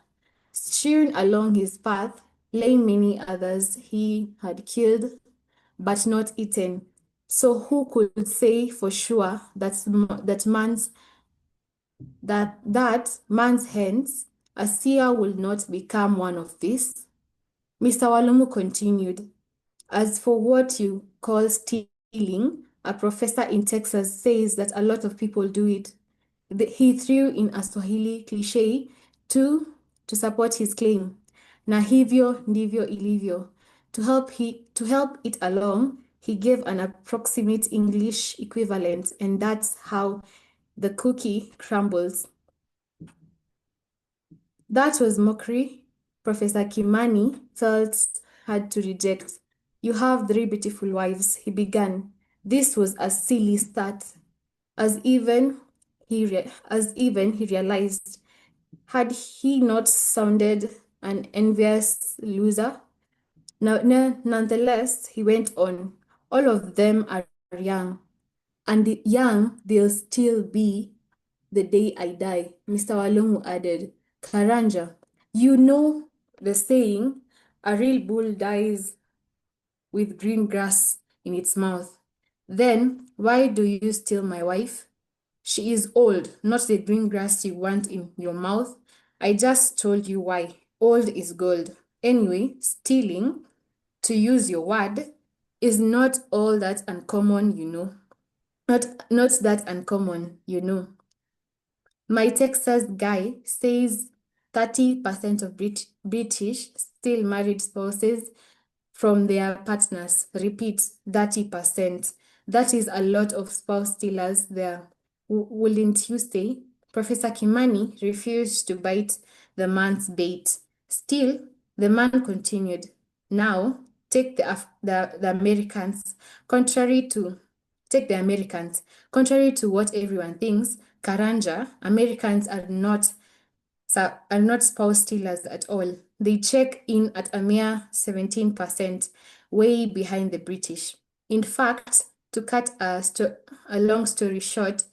Strewn along his path lay many others he had killed but not eaten. So who could say for sure that man's hands, a seer will not become one of these? Mr. Walomo continued, as for what you call stealing, a professor in Texas says that a lot of people do it. He threw in a Swahili cliche to support his claim. Na hivyo ndivyo ilivyo. To help it along, he gave an approximate English equivalent, and that's how the cookie crumbles. That was mockery Professor Kimani felt had to reject. You have 3 beautiful wives, he began. This was a silly start, as even he realized. Had he not sounded an envious loser? Nonetheless, he went on. All of them are young, and young they'll still be the day I die. Mr. Walomo added, Karanja, you know the saying, a real bull dies with green grass in its mouth. Then why do you steal my wife? She is old, not the green grass you want in your mouth. I just told you why. Old is gold. Anyway, stealing, to use your word, is not all that uncommon, you know. Not that uncommon, you know. My Texas guy says 30% of British steal married spouses from their partners. Repeat, 30%. That is a lot of spouse stealers there. Wouldn't you say? Professor Kimani refused to bite the man's bait. Still, the man continued. Now, take the Americans. Contrary to what everyone thinks, Karanja, Americans are not spouse stealers at all. They check in at a mere 17%, way behind the British. In fact, to cut a long story short,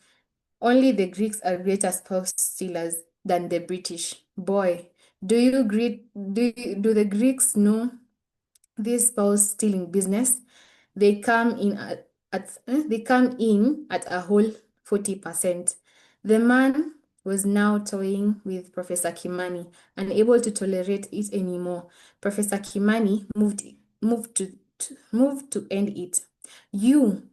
only the Greeks are greater spouse stealers than the British. Boy, do the Greeks know this spouse stealing business? They come in at a whole 40%. The man was now toying with Professor Kimani, unable to tolerate it anymore. Professor Kimani moved to end it. You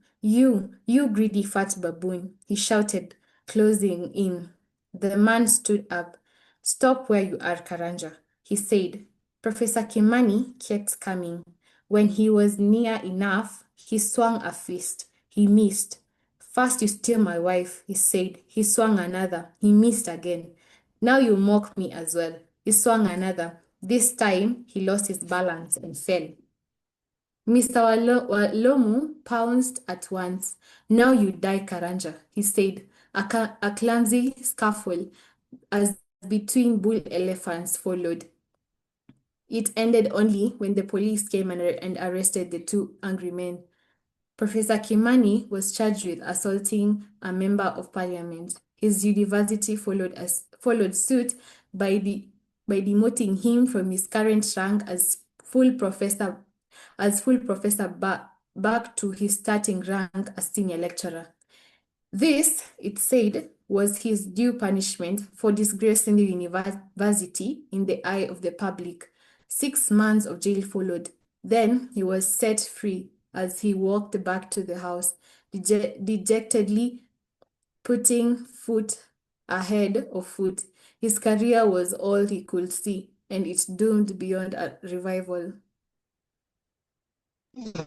greedy fat baboon, he shouted, closing in. The man stood up. Stop where you are, Karanja, he said. Professor Kimani kept coming. When he was near enough, he swung a fist. He missed. First you steal my wife, he said. He swung another. He missed again. Now you mock me as well. He swung another. This time, he lost his balance and fell. Mr. Walomo pounced at once. Now you die, Karanja, he said. A clumsy scuffle as between bull elephants followed. It ended only when the police came and arrested the 2 angry men. Professor Kimani was charged with assaulting a member of parliament. His university followed suit by demoting him from his current rank as full professor back to his starting rank as senior lecturer. This, it said, was his due punishment for disgracing the university in the eye of the public. 6 months of jail followed. Then he was set free as he walked back to the house, dejectedly putting foot ahead of foot. His career was all he could see, and it's doomed beyond a revival.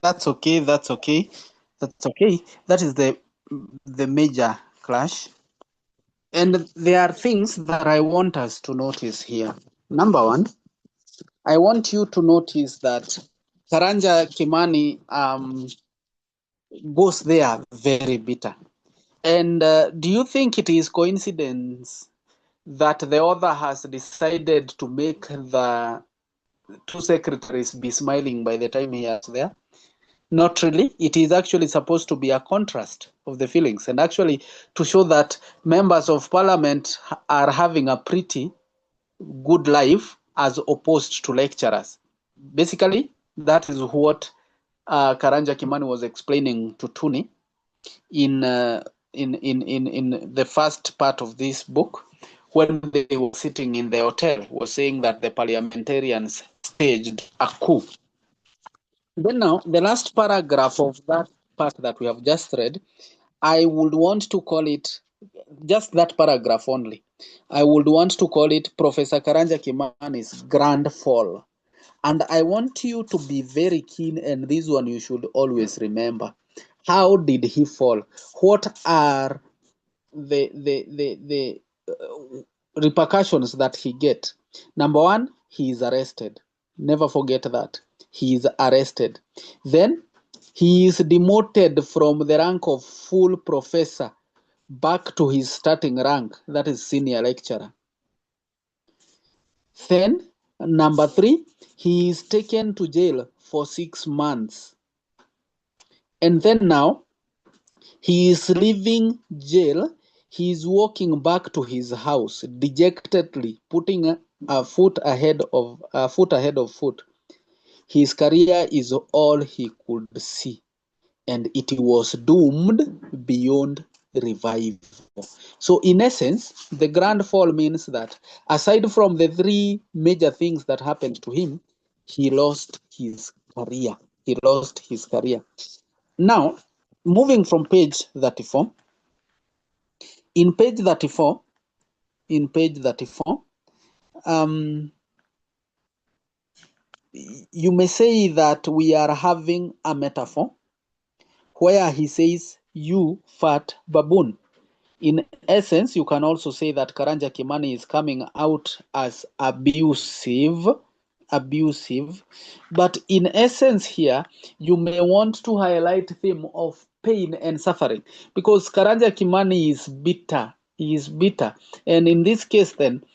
That's okay. That's okay. That is the major clash. And there are things that I want us to notice here. Number 1, I want you to notice that Karanja Kimani goes there very bitter. And do you think it is coincidence that the author has decided to make the two secretaries be smiling by the time he is there? Not really. It is actually supposed to be a contrast of the feelings, and actually to show that members of parliament are having a pretty good life as opposed to lecturers. Basically, that is what Karanja Kimani was explaining to Tuni in the first part of this book, when they were sitting in the hotel, was saying that the parliamentarians staged a coup. Then now, the last paragraph of that part that we have just read, I would want to call it, just that paragraph only, I would want to call it Professor Karanja Kimani's grand fall. And I want you to be very keen, and this one you should always remember. How did he fall? What are the repercussions that he get? Number one, he is arrested. Never forget that. He is arrested. Then he is demoted from the rank of full professor back to his starting rank, that is senior lecturer. Then, number three, he is taken to jail for 6 months. And then now, he is leaving jail. He is walking back to his house dejectedly, putting a foot ahead of foot. His career is all he could see, and it was doomed beyond revival. So in essence, the grand fall means that aside from the three major things that happened to him, he lost his career. He lost his career. Now, moving from page 34, in page 34, you may say that we are having a metaphor where he says, "You fat baboon." In essence, you can also say that Karanja Kimani is coming out as abusive. But in essence here, you may want to highlight the theme of pain and suffering, because Karanja Kimani is bitter. He is bitter. And in this case then,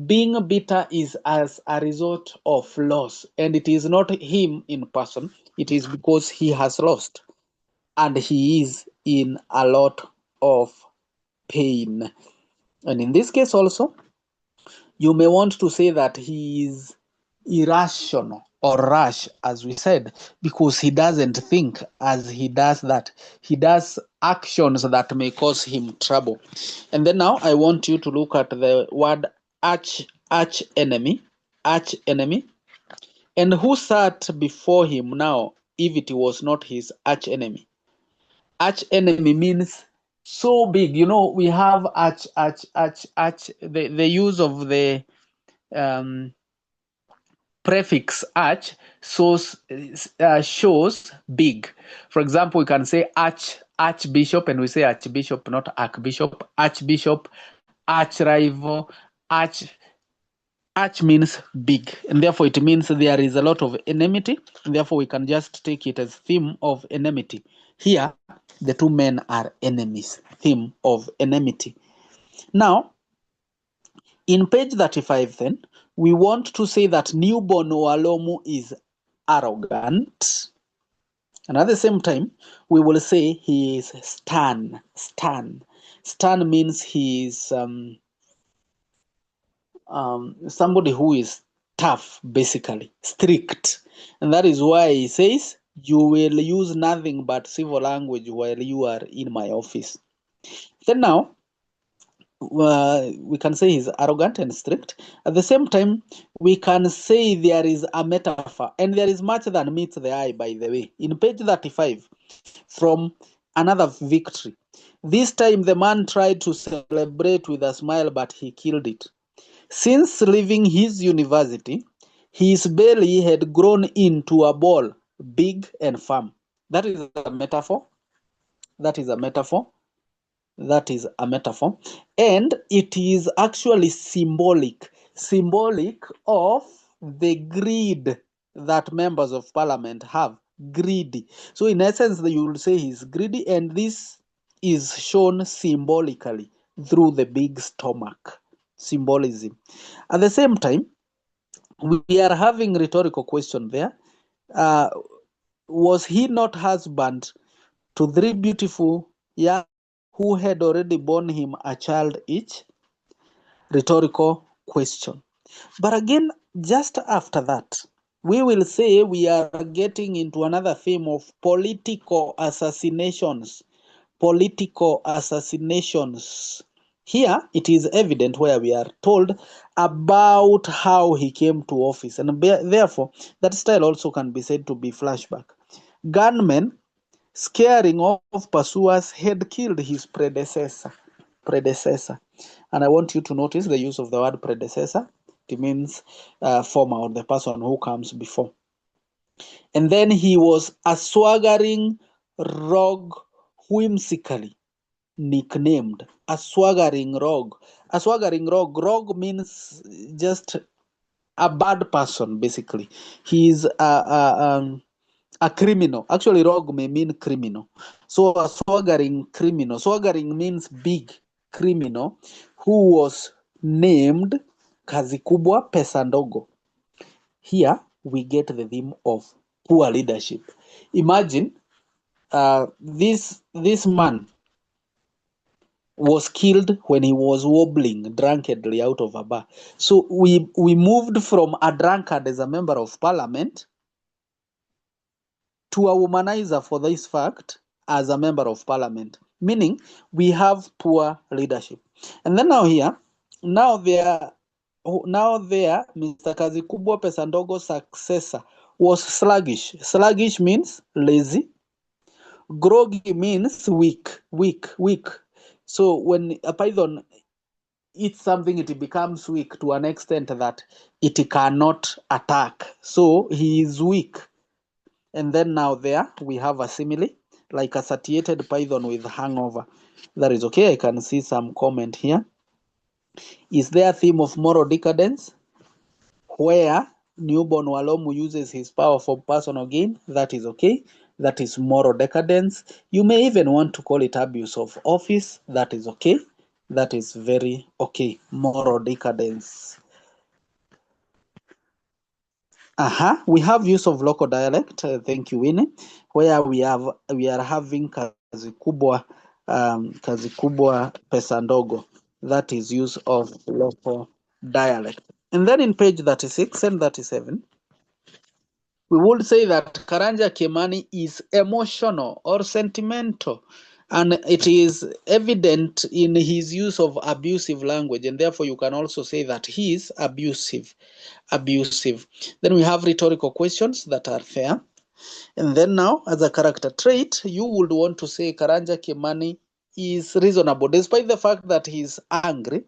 being bitter is as a result of loss. And it is not him in person. It is because he has lost. And he is in a lot of pain. And in this case also, you may want to say that he is irrational or rash, as we said, because he doesn't think as he does that. He does actions that may cause him trouble. And then now I want you to look at the word arch enemy. And who sat before him now if it was not his arch enemy? Arch enemy means so big. You know, we have arch. The use of the prefix arch shows big. For example, we can say archbishop, and we say archbishop, not archbishop. Archbishop, arch rival, arch means big, and therefore it means there is a lot of enmity, and therefore we can just take it as theme of enmity. Here, the two men are enemies, theme of enmity. Now, in page 35 then, we want to say that newborn Walomu is arrogant. And at the same time, we will say he is stern. Stern means he is somebody who is tough, basically, strict. And that is why he says, you will use nothing but civil language while you are in my office. Then now, we can say he's arrogant and strict. At the same time, we can say there is a metaphor, and there is much that meets the eye, by the way. In page 35, from another victory. This time the man tried to celebrate with a smile, but he killed it. Since leaving his university, his belly had grown into a ball, big and firm. That is a metaphor. That is a metaphor. And it is actually symbolic of the greed that members of parliament have. Greedy. So in essence, you will say he's greedy, and this is shown symbolically through the big stomach. Symbolism. At the same time, we are having rhetorical question there. Was he not husband to 3 beautiful young who had already borne him a child each? Rhetorical question. But again, just after that, we will say we are getting into another theme of political assassinations. Political assassinations. Here, it is evident where we are told about how he came to office, and therefore, that style also can be said to be flashback. Gunmen, scaring off pursuers, had killed his predecessor. And I want you to notice the use of the word predecessor. It means former, or the person who comes before. And then he was a swaggering rogue, whimsically nicknamed a swaggering rogue. A swaggering rogue. Rogue means just a bad person, basically. He's a criminal. Actually, rogue may mean criminal. So a swaggering criminal. Swaggering means big criminal who was named Kazi Kubwa Pesa Ndogo. Here we get the theme of poor leadership. Imagine this man was killed when he was wobbling drunkenly out of a bar. So we moved from a drunkard as a member of parliament to a womanizer for this fact as a member of parliament, meaning we have poor leadership. And then now there, Mr. Kazi Kubwa Pesa Ndogo's successor was sluggish. Sluggish means lazy. Groggy means weak. So when a python eats something, it becomes weak to an extent that it cannot attack. So he is weak. And then now there we have a simile, like a satiated python with hangover. That is okay. I can see some comment here. Is there a theme of moral decadence where newborn Walomu uses his power for personal gain? That is okay. That is moral decadence. You may even want to call it abuse of office. That is okay. That is very okay. Moral decadence. We have use of local dialect. Thank you, Winnie. Where we are having Kazi Kubwa Pesa Ndogo. That is use of local dialect. And then in page 36 and 37, we would say that Karanja Kimani is emotional or sentimental, and it is evident in his use of abusive language, and therefore you can also say that he is abusive. Then we have rhetorical questions that are fair. And then now, as a character trait, you would want to say Karanja Kimani is reasonable. Despite the fact that he is angry,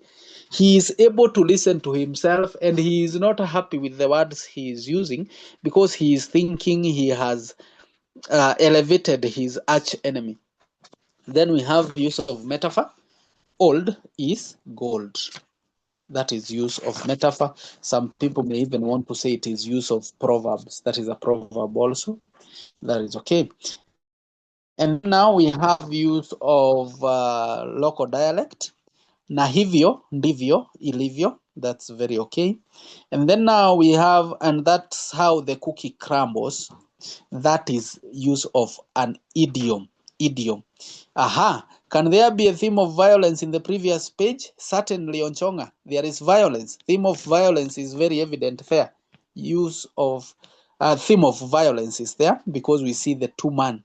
he is able to listen to himself, and he is not happy with the words he is using because he is thinking he has elevated his arch enemy. Then we have use of metaphor. Old is gold. That is use of metaphor. Some people may even want to say it is use of proverbs. That is a proverb also. That is okay. And now we have use of local dialect. Na hivyo, ndivyo, ilivyo. That's very okay. And then now we have, and that's how the cookie crumbles. That is use of an idiom. Can there be a theme of violence in the previous page? Certainly, Onchonga. There is violence. Theme of violence is very evident there. Use of theme of violence is there because we see the two men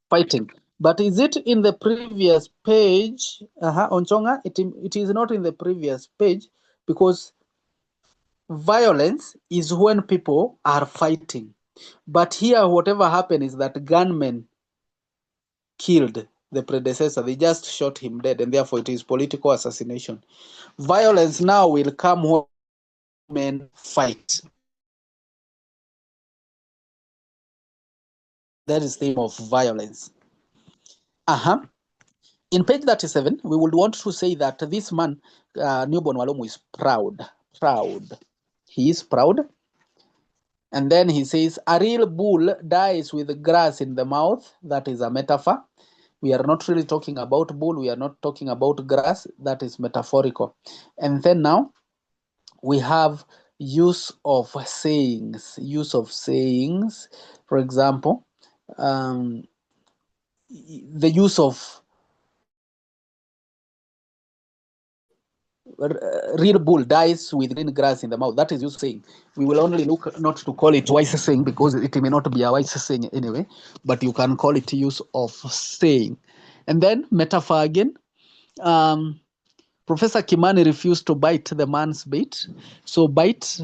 fighting. But is it in the previous page? Onchonga, it is not in the previous page because violence is when people are fighting. But here, whatever happened is that gunmen killed the predecessor. They just shot him dead, and therefore it is political assassination. Violence now will come when men fight. That is the theme of violence. In page 37, we would want to say that this man, newborn Walomu, is proud. He is proud. And then he says, a real bull dies with grass in the mouth. That is a metaphor. We are not really talking about bull. We are not talking about grass. That is metaphorical. And then now we have use of sayings. Use of sayings. For example, the use of real bull dies with green grass in the mouth. That is you saying. We will only look not to call it wise saying because it may not be a wise saying anyway, but you can call it use of saying. And then metaphor again. Professor Kimani refused to bite the man's bait. So bite,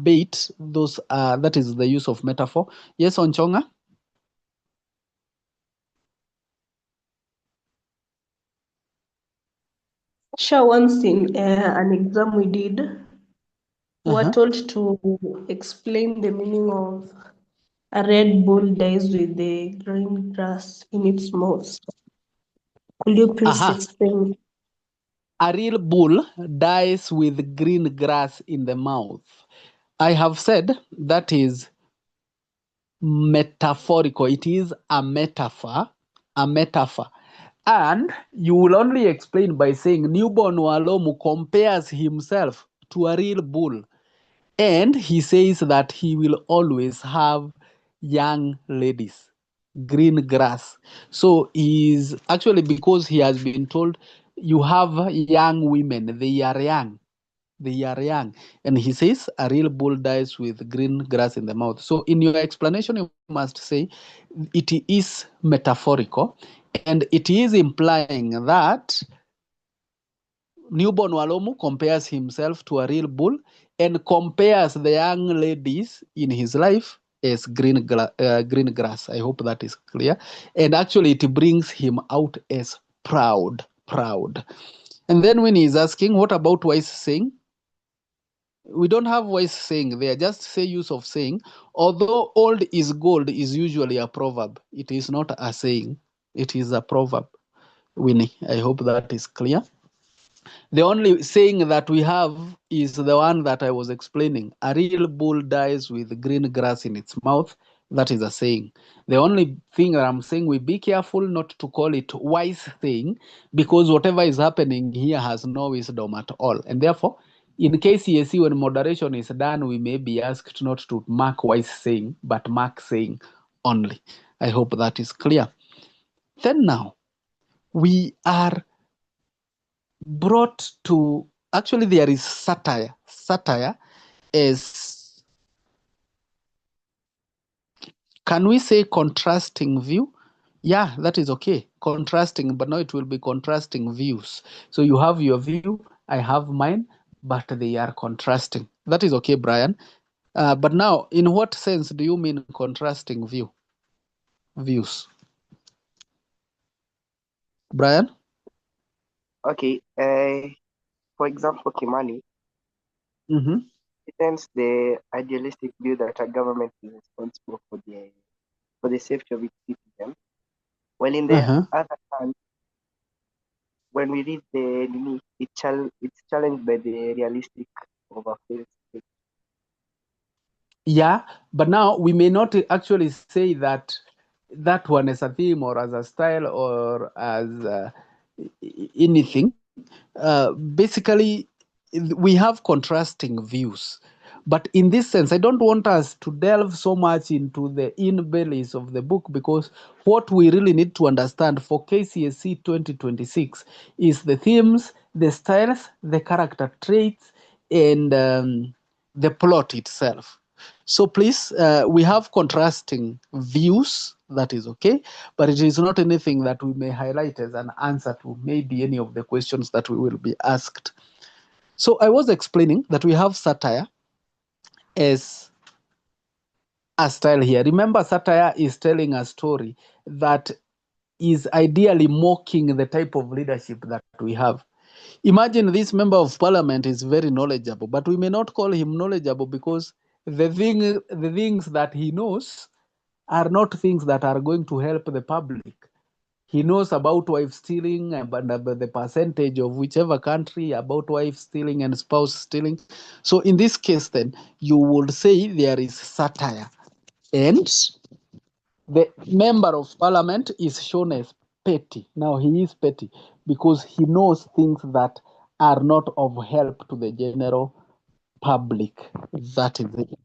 bait, those that is the use of metaphor. Yes, Onchonga? Sure, once in an exam we did, we were told to explain the meaning of a red bull dies with the green grass in its mouth. Could you please explain? A real bull dies with green grass in the mouth. I have said that is metaphorical. It is a metaphor, And you will only explain by saying newborn Walomu compares himself to a real bull. And he says that he will always have young ladies, green grass. So he's actually, because he has been told you have young women, they are young. They are young. And he says a real bull dies with green grass in the mouth. So in your explanation, you must say it is metaphorical and it is implying that newborn Walomu compares himself to a real bull and compares the young ladies in his life as green grass. I hope that is clear. And actually it brings him out as proud. And then when he's asking, what about wise saying? We don't have wise saying there, just say use of saying. Although old is gold is usually a proverb. It is not a saying. It is a proverb. Winnie, I hope that is clear. The only saying that we have is the one that I was explaining. A real bull dies with green grass in its mouth. That is a saying. The only thing that I'm saying, we be careful not to call it wise saying, because whatever is happening here has no wisdom at all. And therefore, in KCSE, when moderation is done, we may be asked not to mark wise saying, but mark saying only. I hope that is clear. Then now, we are brought to, actually there is satire. Satire is, can we say contrasting view? Yeah, that is okay. Contrasting, but now it will be contrasting views. So you have your view, I have mine, but they are contrasting. That is okay, Brian. But now, in what sense do you mean contrasting views? Brian? Okay, for example, Kimani Mm-hmm. presents the idealistic view that a government is responsible for the safety of its citizens, while in the other hand, when we read it's challenged by the realistic of affairs. Yeah, but now we may not actually say that that one as a theme or as a style or as anything. Basically, we have contrasting views. But in this sense, I don't want us to delve so much into the in-bellies of the book, because what we really need to understand for KCSE 2026 is the themes, the styles, the character traits, and the plot itself. So please, we have contrasting views, that is okay, but it is not anything that we may highlight as an answer to maybe any of the questions that we will be asked. So I was explaining that we have satire as a style here. Remember, satire is telling a story that is ideally mocking the type of leadership that we have. Imagine this member of parliament is very knowledgeable, but we may not call him knowledgeable because the things that he knows are not things that are going to help the public. He knows about wife stealing and about the percentage of whichever country about wife stealing and spouse stealing. So in this case, then you would say there is satire, and the member of parliament is shown as petty. Now he is petty because he knows things that are not of help to the general public. That is it.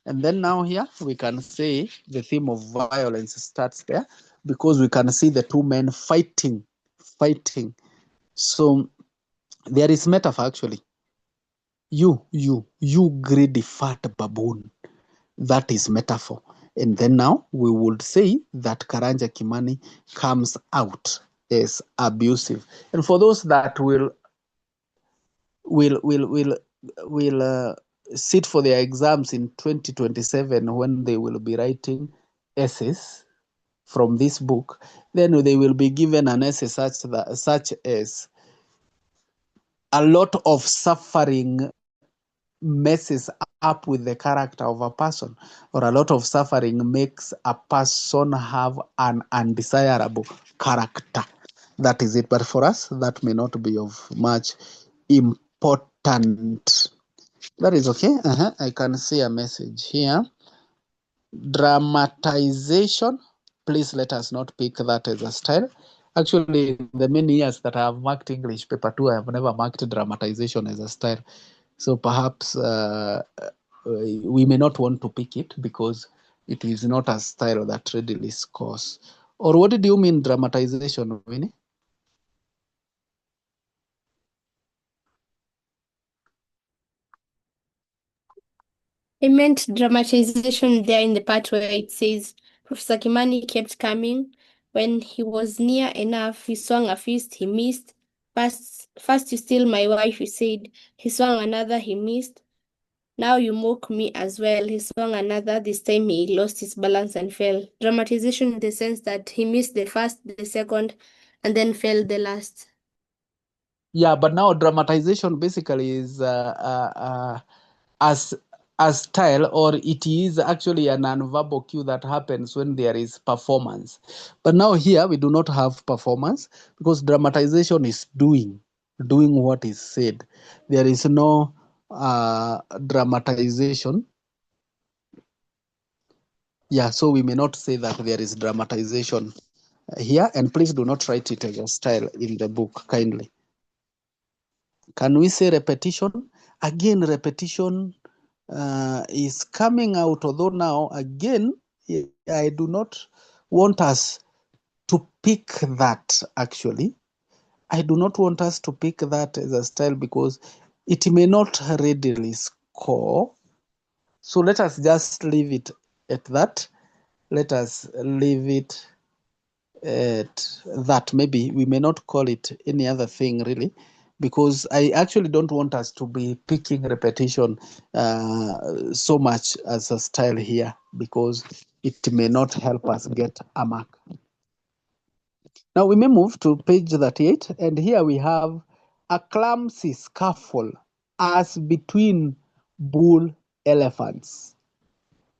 And then now here we can say the theme of violence starts there because we can see the two men fighting. So there is metaphor actually. You greedy fat baboon. That is metaphor. And then now we would say that Karanja Kimani comes out as abusive. And for those that will sit for their exams in 2027 when they will be writing essays from this book, then they will be given an essay such as a lot of suffering messes up with the character of a person, or a lot of suffering makes a person have an undesirable character. That is it. But for us, that may not be of much important. That is okay. I can see a message here. Dramatization. Please let us not pick that as a style. Actually, the many years that I have marked English paper 2, I have never marked dramatization as a style. So perhaps we may not want to pick it because it is not a style that readily scores. Or what did you mean dramatization, Winnie? I meant dramatization there in the part where it says Professor Kimani kept coming. When he was near enough, he swung a fist, he missed. First you steal my wife, he said. He swung another, he missed. Now you mock me as well. He swung another. This time he lost his balance and fell. Dramatization in the sense that he missed the first, the second, and then fell the last. Yeah, but now dramatization basically is as style, or it is actually a non-verbal cue that happens when there is performance. But now here we do not have performance because dramatization is doing what is said. There is no dramatization. Yeah, so we may not say that there is dramatization here, and please do not write it as a style in the book, kindly. Can we say repetition? Again, repetition is coming out, although now, again, I do not want us to pick that, actually. I do not want us to pick that as a style because it may not readily score. So let us just leave it at that. Let us leave it at that. Maybe we may not call it any other thing, really, because I actually don't want us to be picking repetition so much as a style here, because it may not help us get a mark. Now we may move to page 38, and here we have a clumsy scuffle as between bull elephants.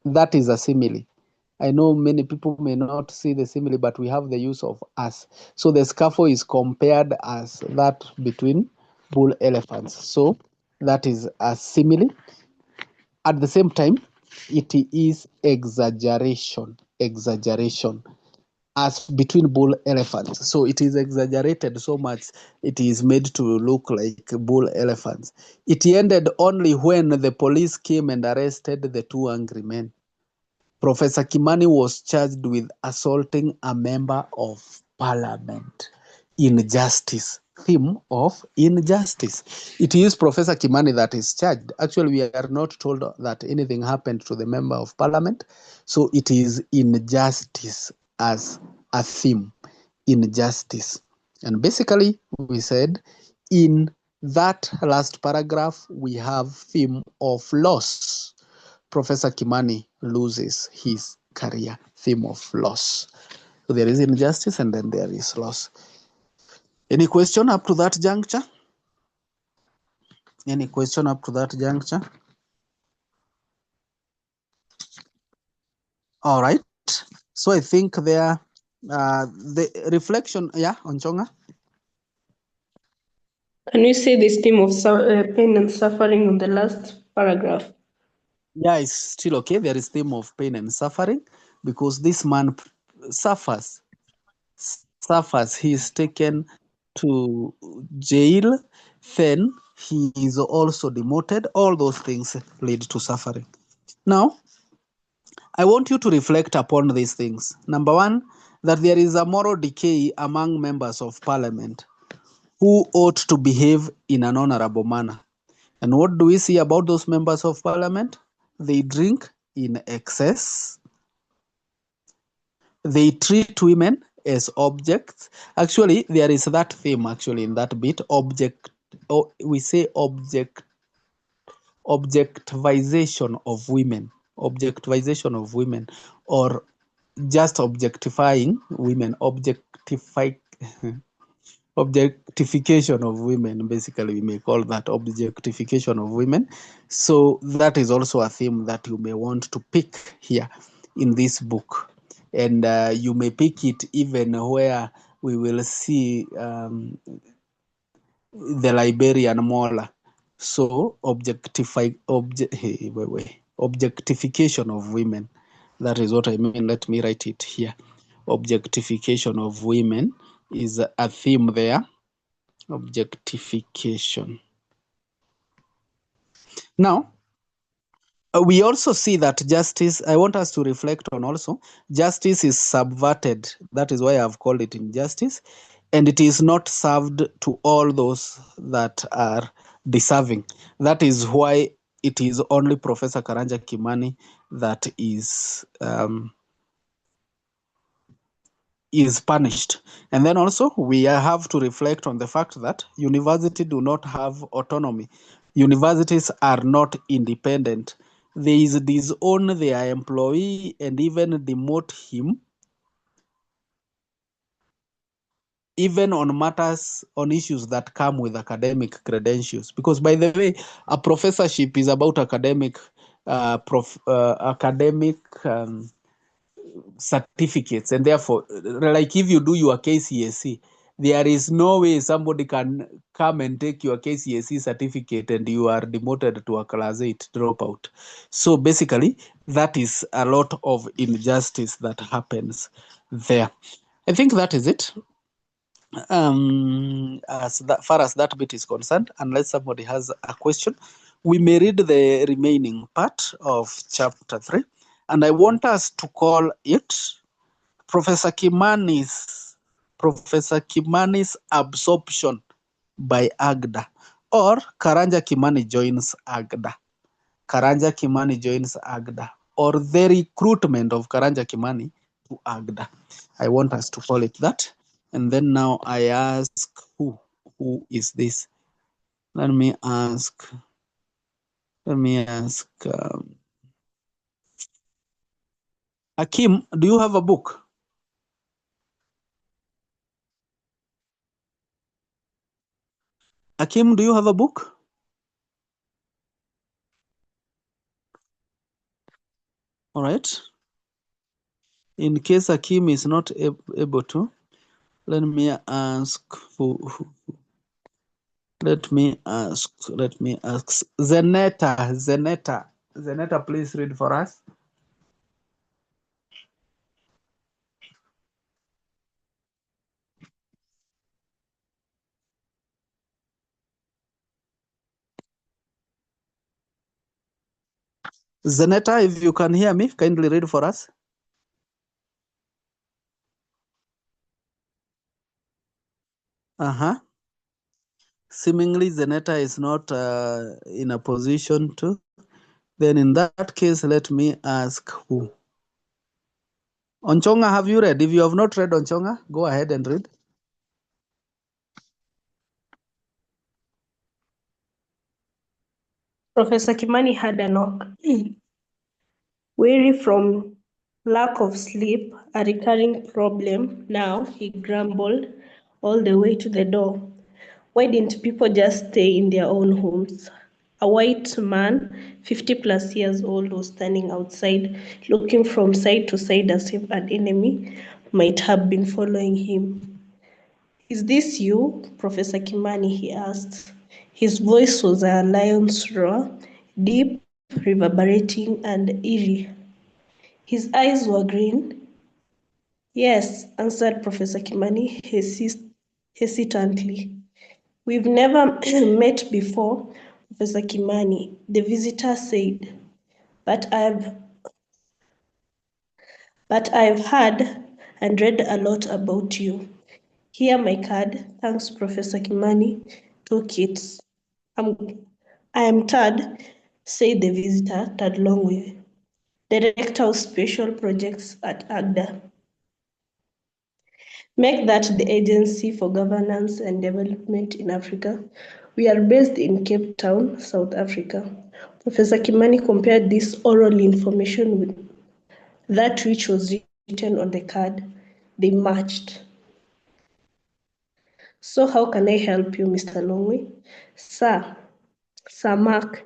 That is a simile. I know many people may not see the simile, but we have the use of as. So the scuffle is compared as that between bull elephants. So that is a simile. At the same time, it is exaggeration as between bull elephants. So it is exaggerated so much, it is made to look like bull elephants. It ended only when the police came and arrested the two angry men. Professor Kimani was charged with assaulting a member of parliament. Injustice. Theme of injustice. It is Professor Kimani that is charged. Actually, we are not told that anything happened to the member of parliament. So it is injustice as a theme. Injustice. And basically, we said in that last paragraph, we have theme of loss. Professor Kimani loses his career, theme of loss. So there is injustice and then there is loss. Any question up to that juncture? Any question up to that juncture? All right. So I think there The reflection, yeah, Onchonga. Can you say this theme of pain and suffering on the last paragraph? Yeah, it's still okay. There is theme of pain and suffering because this man suffers. He is taken to jail, then he is also demoted. All those things lead to suffering. Now, I want you to reflect upon these things. Number one, that there is a moral decay among members of parliament who ought to behave in an honorable manner. And what do we see about those members of parliament? They drink in excess. They treat women as objects. Actually, there is that theme actually in that bit, we say objectivization of women, or just objectifying women, objectification of women, basically we may call that objectification of women. So that is also a theme that you may want to pick here in this book, and you may pick it even where we will see the Liberian Mola. So objectification of women, that is what I mean. Let me write it here. Objectification of women is a theme there. Objectification. Now, we also see that justice, I want us to reflect on also, justice is subverted. That is why I've called it injustice. And it is not served to all those that are deserving. That is why it is only Professor Karanja Kimani that is punished. And then also we have to reflect on the fact that universities do not have autonomy. Universities are not independent. They disown their employee and even demote him, even on matters, on issues that come with academic credentials. Because by the way, a professorship is about academic certificates, and therefore, like if you do your KCSE, there is no way somebody can come and take your KCSE certificate and you are demoted to a class 8 dropout. So basically, that is a lot of injustice that happens there. I think that is it. As far as that bit is concerned, unless somebody has a question, we may read the remaining part of chapter 3. And I want us to call it Professor Kimani's absorption by AGDA, or Karanja Kimani joins AGDA. Karanja Kimani joins AGDA, or the recruitment of Karanja Kimani to AGDA. I want us to call it that. And then now I ask, who is this? Let me ask. Akim, do you have a book? Akim, do you have a book? All right. In case Akim is not able to, let me ask Let me ask Zeneta, please read for us. Zeneta, if you can hear me, kindly read for us. Seemingly Zeneta is not in a position to. Then in that case, let me ask who. Onchonga, have you read? If you have not read Onchonga, go ahead and read. Professor Kimani had a knock. Weary from lack of sleep, a recurring problem, now he grumbled all the way to the door. Why didn't people just stay in their own homes? A white man, 50 plus years old, was standing outside, looking from side to side as if an enemy might have been following him. Is this you, Professor Kimani? He asked. His voice was a lion's roar, deep, reverberating, and eerie. His eyes were green. Yes, answered Professor Kimani hesitantly. We've never met before, Professor Kimani, the visitor said, but I've heard and read a lot about you. Here my card. Thanks, Professor Kimani. Took it. I am Tad, said the visitor, Tad Longwe, Director of Special Projects at AGDA. Make that the Agency for Governance and Development in Africa. We are based in Cape Town, South Africa. Professor Kimani compared this oral information with that which was written on the card. They matched. So how can I help you, Mr. Longwe? Sir Mark,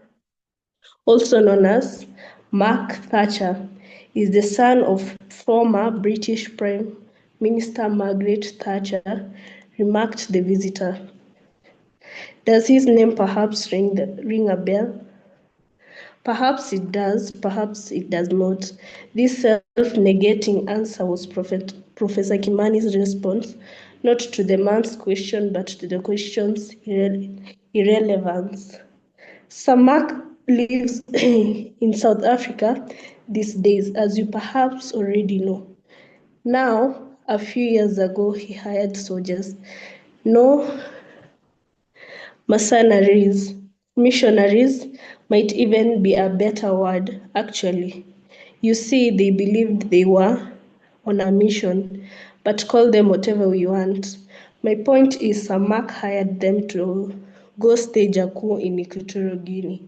also known as Mark Thatcher, is the son of former British Prime Minister Margaret Thatcher, remarked the visitor. Does his name perhaps ring a bell? Perhaps it does, perhaps it does not. This self-negating answer was Professor Kimani's response, not to the man's question, but to the question's irrelevance. Sir Mark lives in South Africa these days, as you perhaps already know. Now, a few years ago, he hired soldiers. No, mercenaries, missionaries might even be a better word, actually. You see, they believed they were on a mission, but call them whatever we want. My point is, Sir Mark hired them to go stage a coup in Equatorial Guinea.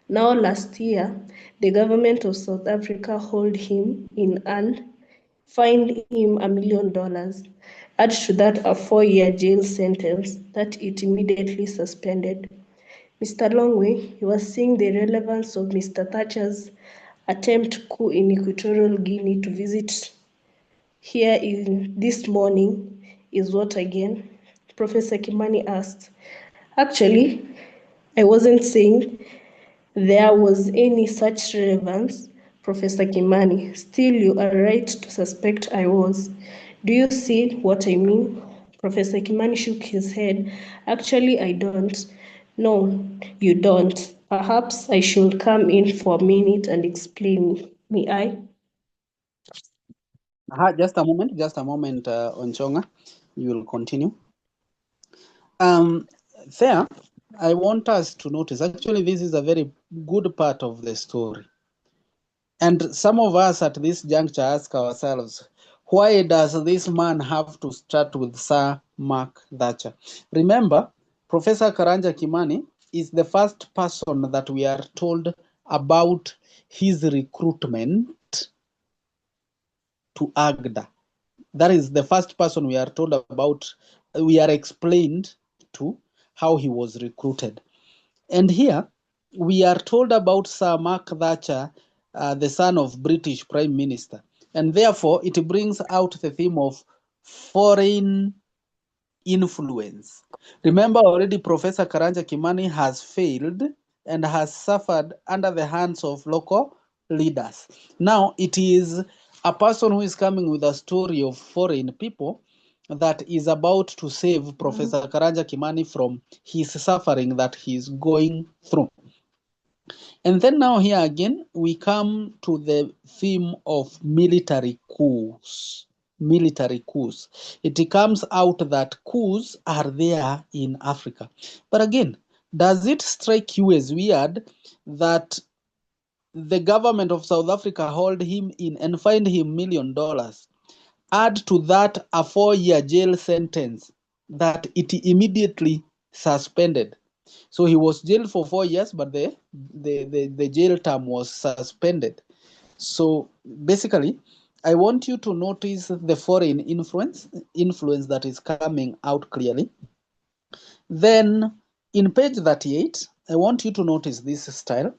Now, last year, the government of South Africa held him in and fined him $1 million. Add to that a 4-year jail sentence that it immediately suspended. Mr. Longwe, you are seeing the relevance of Mr. Thatcher's attempt coup in Equatorial Guinea to visit here this morning is what again? Professor Kimani asked. Actually, I wasn't saying there was any such relevance, Professor Kimani. Still, you are right to suspect I was. Do you see what I mean? Professor Kimani shook his head. Actually, I don't. No, you don't. Perhaps I should come in for a minute and explain. May I? Just a moment, Onchonga. You will continue. There, I want us to notice, actually, this is a very good part of the story. And some of us at this juncture ask ourselves, why does this man have to start with Sir Mark Thatcher? Remember, Professor Karanja Kimani is the first person that we are told about his recruitment to AGDA. That is the first person we are told about, we are explained to how he was recruited. And here, we are told about Sir Mark Thatcher, the son of British Prime Minister. And therefore, it brings out the theme of foreign influence. Remember already Professor Karanja Kimani has failed and has suffered under the hands of local leaders. Now, it is a person who is coming with a story of foreign people that is about to save Professor Karanja Kimani from his suffering that he is going through. And then now here again, we come to the theme of military coups. Military coups. It comes out that coups are there in Africa. But again, does it strike you as weird that the government of South Africa hold him in and fined him $1 million? Add to that a 4-year jail sentence that it immediately suspended. So he was jailed for 4 years, but the jail term was suspended. So basically, I want you to notice the foreign influence that is coming out clearly. Then in page 38, I want you to notice this style.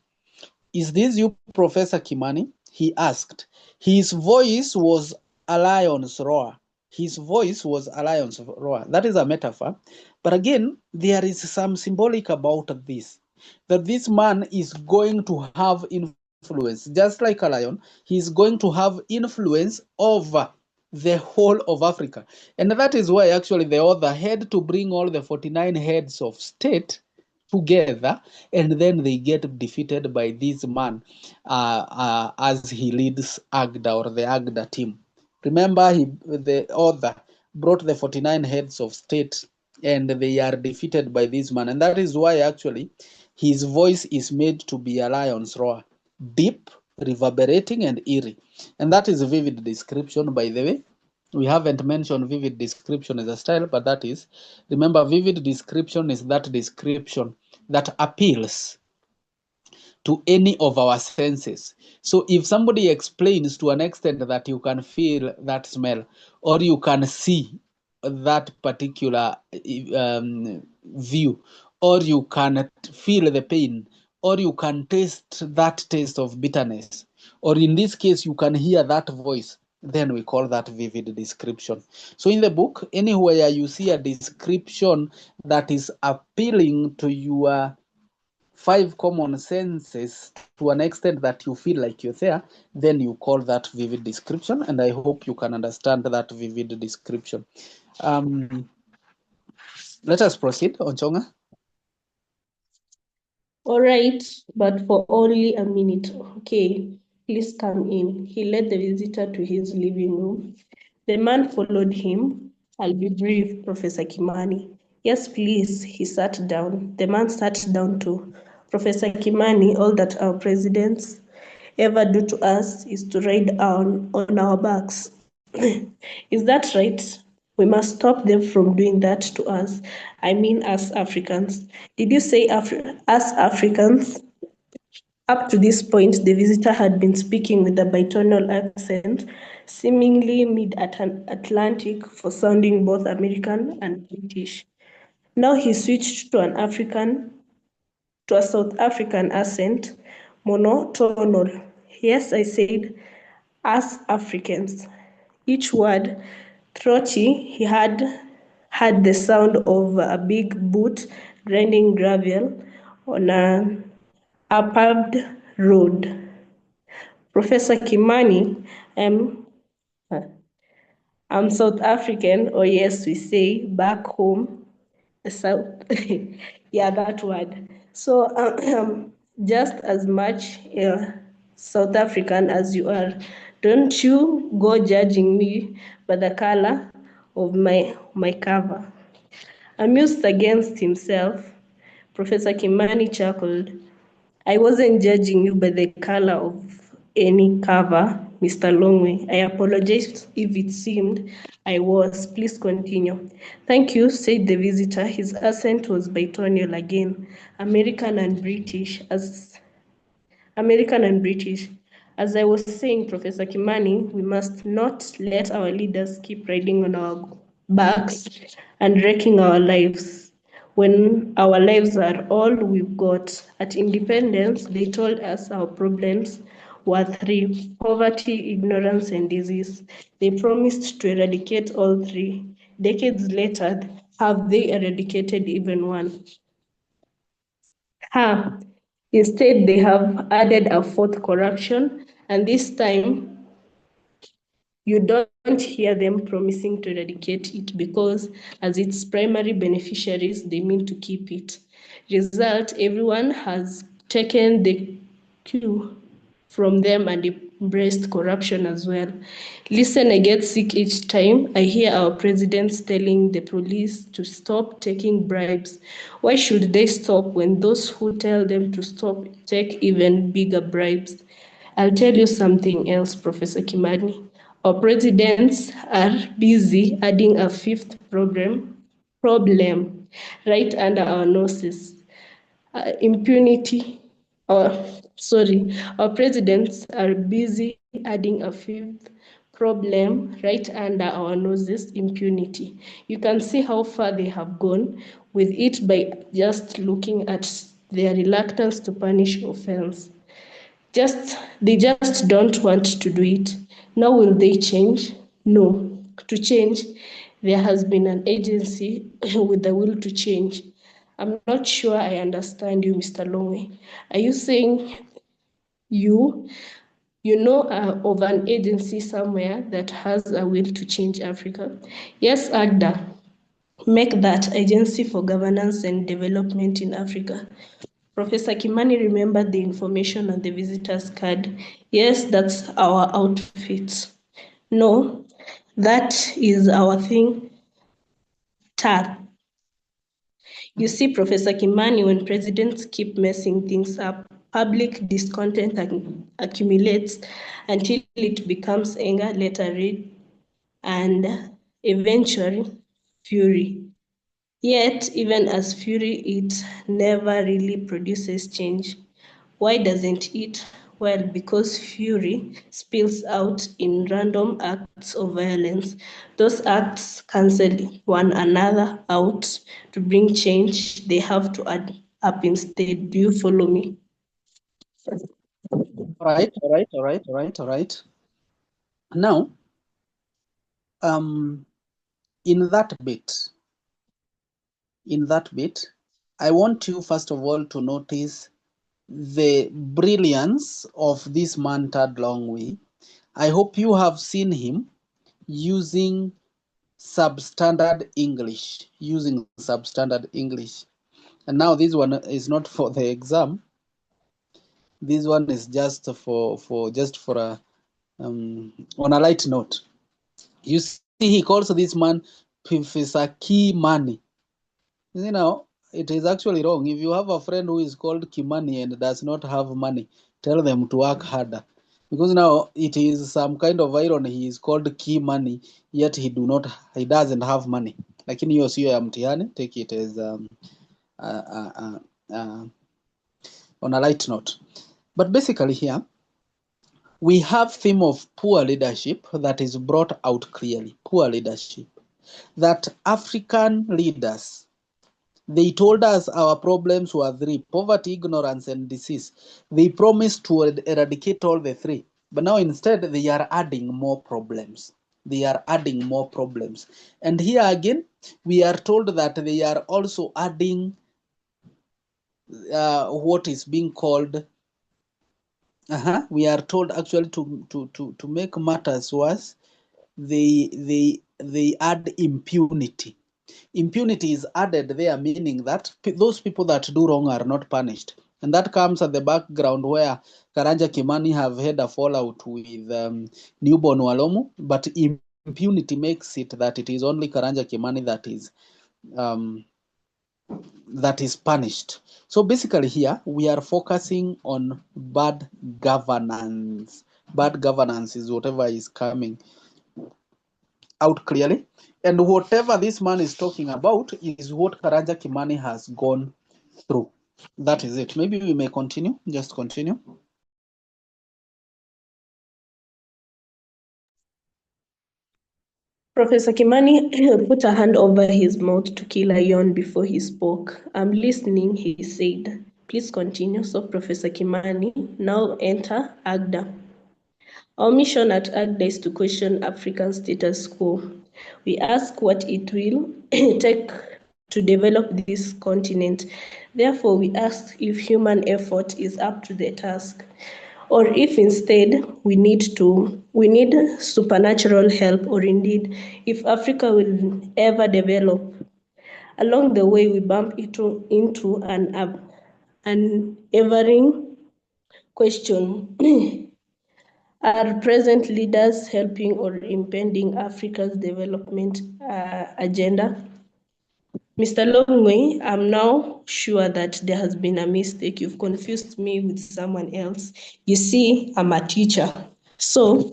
Is this you, Professor Kimani? He asked. His voice was a lion's roar. His voice was a lion's roar. That is a metaphor. But again, there is some symbolic about this, that this man is going to have influence. Just like a lion, he's going to have influence over the whole of Africa. And that is why actually the author had to bring all the 49 heads of state together, and then they get defeated by this man as he leads AGDA, or the AGDA team. Remember, the author brought the 49 heads of state, and they are defeated by this man. And that is why actually his voice is made to be a lion's roar, deep, reverberating, and eerie. And that is a vivid description, by the way. We haven't mentioned vivid description as a style, but that is, remember, vivid description is that description that appeals to any of our senses. So if somebody explains to an extent that you can feel that smell, or you can see that particular view, or you can feel the pain, or you can taste that taste of bitterness, or in this case, you can hear that voice, then we call that vivid description. So in the book, anywhere you see a description that is appealing to your 5 common senses to an extent that you feel like you're there, then you call that vivid description. And I hope you can understand that vivid description. Let us proceed, Onchonga. All right, but for only a minute. Okay, please come in. He led the visitor to his living room. The man followed him. I'll be brief, Professor Kimani. Yes, please. He sat down. The man sat down too. Professor Kimani, all that our presidents ever do to us is to ride on our backs. Is that right? We must stop them from doing that to us. I mean, us Africans. Did you say us Africans? Up to this point, the visitor had been speaking with a bitonal accent, seemingly mid-Atlantic for sounding both American and British. Now he switched to a South African accent, monotonal. Yes, I said, us Africans. Each word, throaty, he had the sound of a big boot grinding gravel on a paved road. Professor Kimani, I'm South African, or yes, we say back home, South, yeah, that word. So just as much South African as you are. Don't you go judging me by the color of my cover. Amused against himself, Professor Kimani chuckled. I wasn't judging you by the color of any cover, Mr. Longway. I apologize if it seemed I was. Please continue. Thank you, said the visitor. His accent was bitonal again, American and British. As I was saying, Professor Kimani, we must not let our leaders keep riding on our backs and wrecking our lives. When our lives are all we've got. At independence, they told us our problems were 3: poverty, ignorance, and disease. They promised to eradicate all 3. Decades later, have they eradicated even one? Instead, they have added a 4th, corruption, and this time you don't hear them promising to eradicate it because as its primary beneficiaries, they mean to keep it. Result, everyone has taken the cue from them and embraced corruption as well. Listen, I get sick each time I hear our presidents telling the police to stop taking bribes. Why should they stop when those who tell them to stop take even bigger bribes? I'll tell you something else, Professor Kimani. Our presidents are busy adding a 5th problem right under our noses. Impunity. Our presidents are busy adding a 5th problem right under our noses, impunity. You can see how far they have gone with it by just looking at their reluctance to punish offense. They just don't want to do it. Now will they change? No, to change, there has been an agency with the will to change. I'm not sure I understand you, Mr. Longwe. Are you saying you know of an agency somewhere that has a will to change Africa? Yes, AGDA. Make that agency for governance and development in Africa. Professor Kimani remembered the information on the visitor's card. Yes, that's our outfit. No, that is our thing tag. You see, Professor Kimani, when presidents keep messing things up, public discontent accumulates until it becomes anger, later rage, and eventually fury. Yet, even as fury, it never really produces change. Why doesn't it? Well, because fury spills out in random acts of violence. Those acts cancel one another out. To bring change, they have to add up instead. Do you follow me? All right. Now, in that bit, I want you first of all to notice the brilliance of this man Tad Longwe. I hope you have seen him using substandard English. And now this one is not for the exam. This one is just for a on a light note. You see, he calls this man Professor Kimani. You know, it is actually wrong. If you have a friend who is called Kimani and does not have money, tell them to work harder. Because now it is some kind of irony. He is called Kimani, yet he doesn't have money. Lakini hiyo sio ya mtihani. Take it as on a light note. But basically here, we have theme of poor leadership that is brought out clearly. Poor leadership. That African leaders, they told us our problems were 3: poverty, ignorance, and disease. They promised to eradicate all the 3. But now instead, they are adding more problems. And here again, we are told that they are also adding what is being called, we are told actually to make matters worse, they add impunity. Impunity is added there, meaning that those people that do wrong are not punished. And that comes at the background where Karanja Kimani have had a fallout with Newborn Walomu, but impunity makes it that it is only Karanja Kimani that is punished. So basically here, we are focusing on bad governance. Bad governance is whatever is coming out clearly. And whatever this man is talking about is what Karanja Kimani has gone through. That is it. Maybe we may continue. Just continue. Professor Kimani put a hand over his mouth to kill a yawn before he spoke. I'm listening, he said. Please continue. So Professor Kimani, now enter AGDA. Our mission at AGDA is to question African status quo. We ask what it will take to develop this continent. Therefore, we ask if human effort is up to the task, or if instead we need supernatural help, or indeed if Africa will ever develop. Along the way, we bump into an evering question. Are present leaders helping or impeding Africa's development agenda? Mr. Longwe, I'm now sure that there has been a mistake. You've confused me with someone else. You see, I'm a teacher. So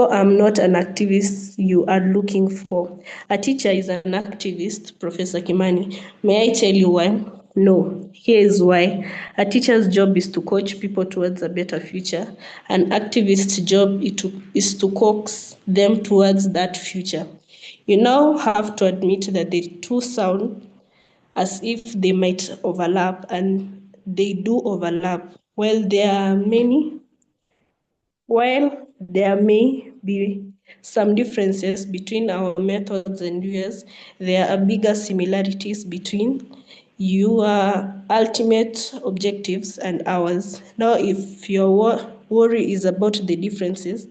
I'm not an activist you are looking for. A teacher is an activist, Professor Kimani. May I tell you why? No. Here is why. A teacher's job is to coach people towards a better future. An activist's job is to coax them towards that future. You now have to admit that the two sound as if they might overlap, and they do overlap. While there may be some differences between our methods and yours, there are bigger similarities between your ultimate objectives and ours. Now, if your worry is about the differences,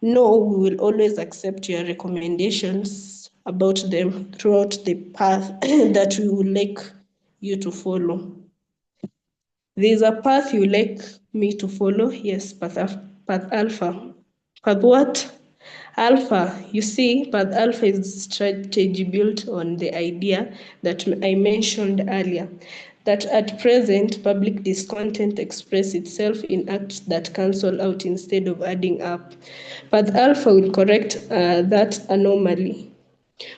no, we will always accept your recommendations about them throughout the path that we would like you to follow. There's a path you like me to follow? Yes, path alpha. Path what? Alpha. You see, path alpha is strategy built on the idea that I mentioned earlier, that at present, public discontent expresses itself in acts that cancel out instead of adding up. Path alpha will correct that anomaly.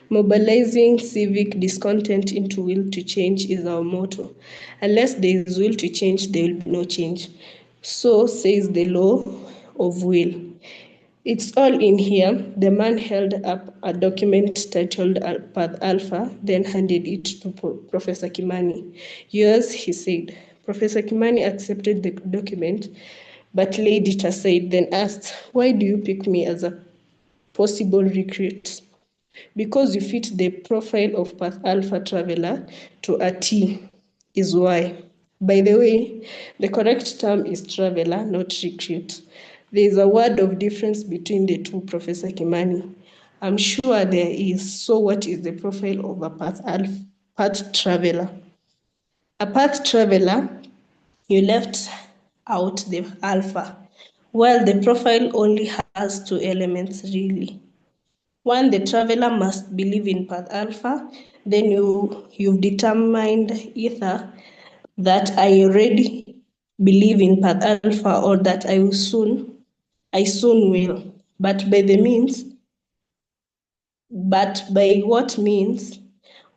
Mobilizing civic discontent into will to change is our motto. Unless there is will to change, there will be no change. So says the law of will. It's all in here. The man held up a document titled Path Alpha, then handed it to Professor Kimani. Yours, he said. Professor Kimani accepted the document, but laid it aside, then asked, "Why do you pick me as a possible recruit?" "Because you fit the profile of Path Alpha traveler to a T is why." By the way, the correct term is traveler, not recruit. There is a word of difference between the two, Professor Kimani. I'm sure there is. So what is the profile of a path traveler? A path traveler, you left out the alpha. Well, the profile only has two elements really. One, the traveler must believe in path alpha. Then you've determined either that I already believe in path alpha or that I soon will. But by what means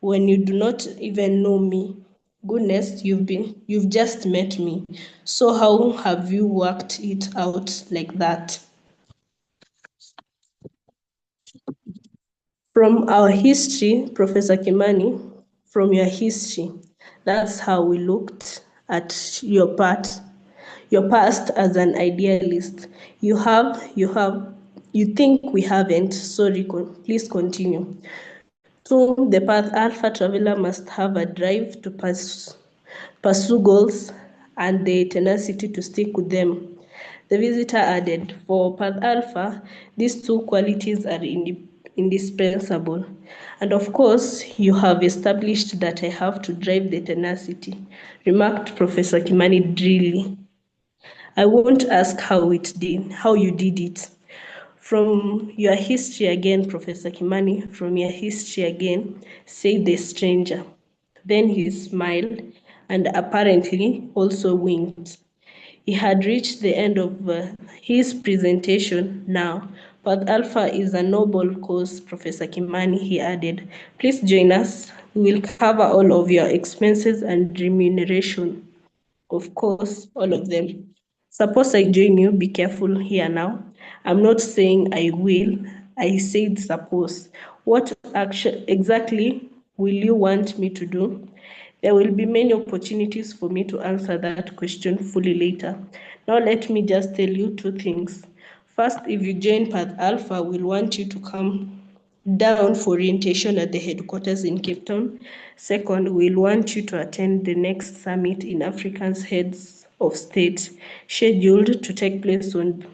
when you do not even know me? Goodness, you've just met me. So how have you worked it out like that? From our history, Professor Kimani, from your history, that's how we looked at your past as an idealist. You think we haven't, sorry, please continue. So the path alpha traveler must have a drive to pursue goals and the tenacity to stick with them. The visitor added, for path alpha, these two qualities are indispensable. And of course, you have established that I have to drive the tenacity, remarked Professor Kimani drily. I won't ask how you did it. From your history again, Professor Kimani, from your history again, said the stranger. Then he smiled and apparently also winked. He had reached the end of his presentation now. Path Alpha is a noble cause, Professor Kimani, he added. Please join us. We will cover all of your expenses and remuneration. Of course, all of them. Suppose I join you, be careful here now. I'm not saying I will, I said suppose. What action exactly will you want me to do? There will be many opportunities for me to answer that question fully later. Now let me just tell you two things. First, if you join Path Alpha, we'll want you to come down for orientation at the headquarters in Cape Town. Second, we'll want you to attend the next summit in Africa's heads of state, scheduled to take place soon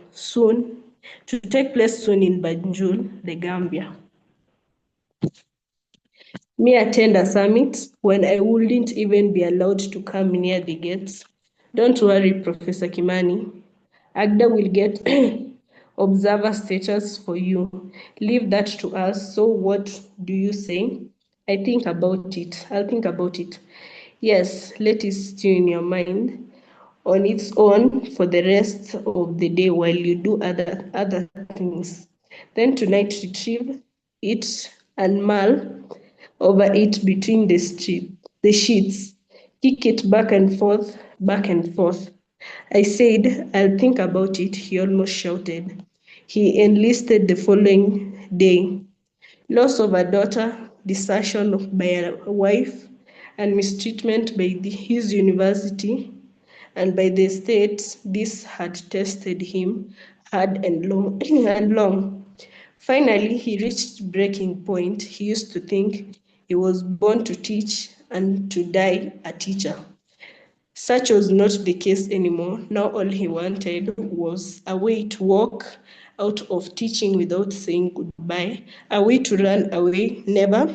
in Banjul, the Gambia. Me attend a summit when I wouldn't even be allowed to come near the gates. Don't worry, Professor Kimani. Agda will get observer status for you. Leave that to us. So what do you say? I'll think about it. Yes, let it stew in your mind on its own for the rest of the day while you do other things. Then tonight retrieve it and mull over it between the sheets. Kick it back and forth. I said, I'll think about it, he almost shouted. He enlisted the following day. Loss of a daughter, desertion by a wife, and mistreatment by his university and by the state. This had tested him hard and long and long. Finally, he reached breaking point. He used to think he was born to teach and to die a teacher. Such was not the case anymore. Now all he wanted was a way to walk out of teaching without saying goodbye, a way to run away, never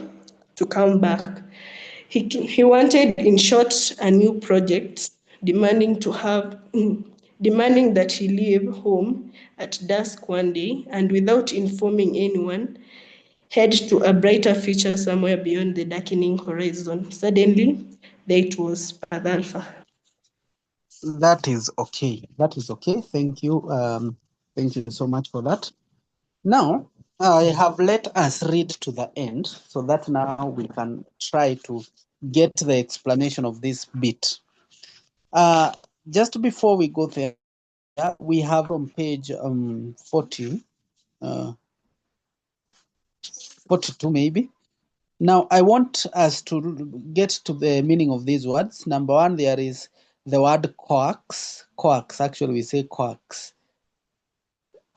to come back. He wanted, in short, a new project, demanding that he leave home at dusk one day and without informing anyone, head to a brighter future somewhere beyond the darkening horizon. Suddenly, there it was, Path Alpha. That is okay. That is okay. Thank you. Thank you so much for that. Now, I have let us read to the end so that now we can try to get the explanation of this bit. Just before we go there, we have on page 40, 42 maybe. Now, I want us to get to the meaning of these words. Number one, there is the word coax. Coax, actually we say coax.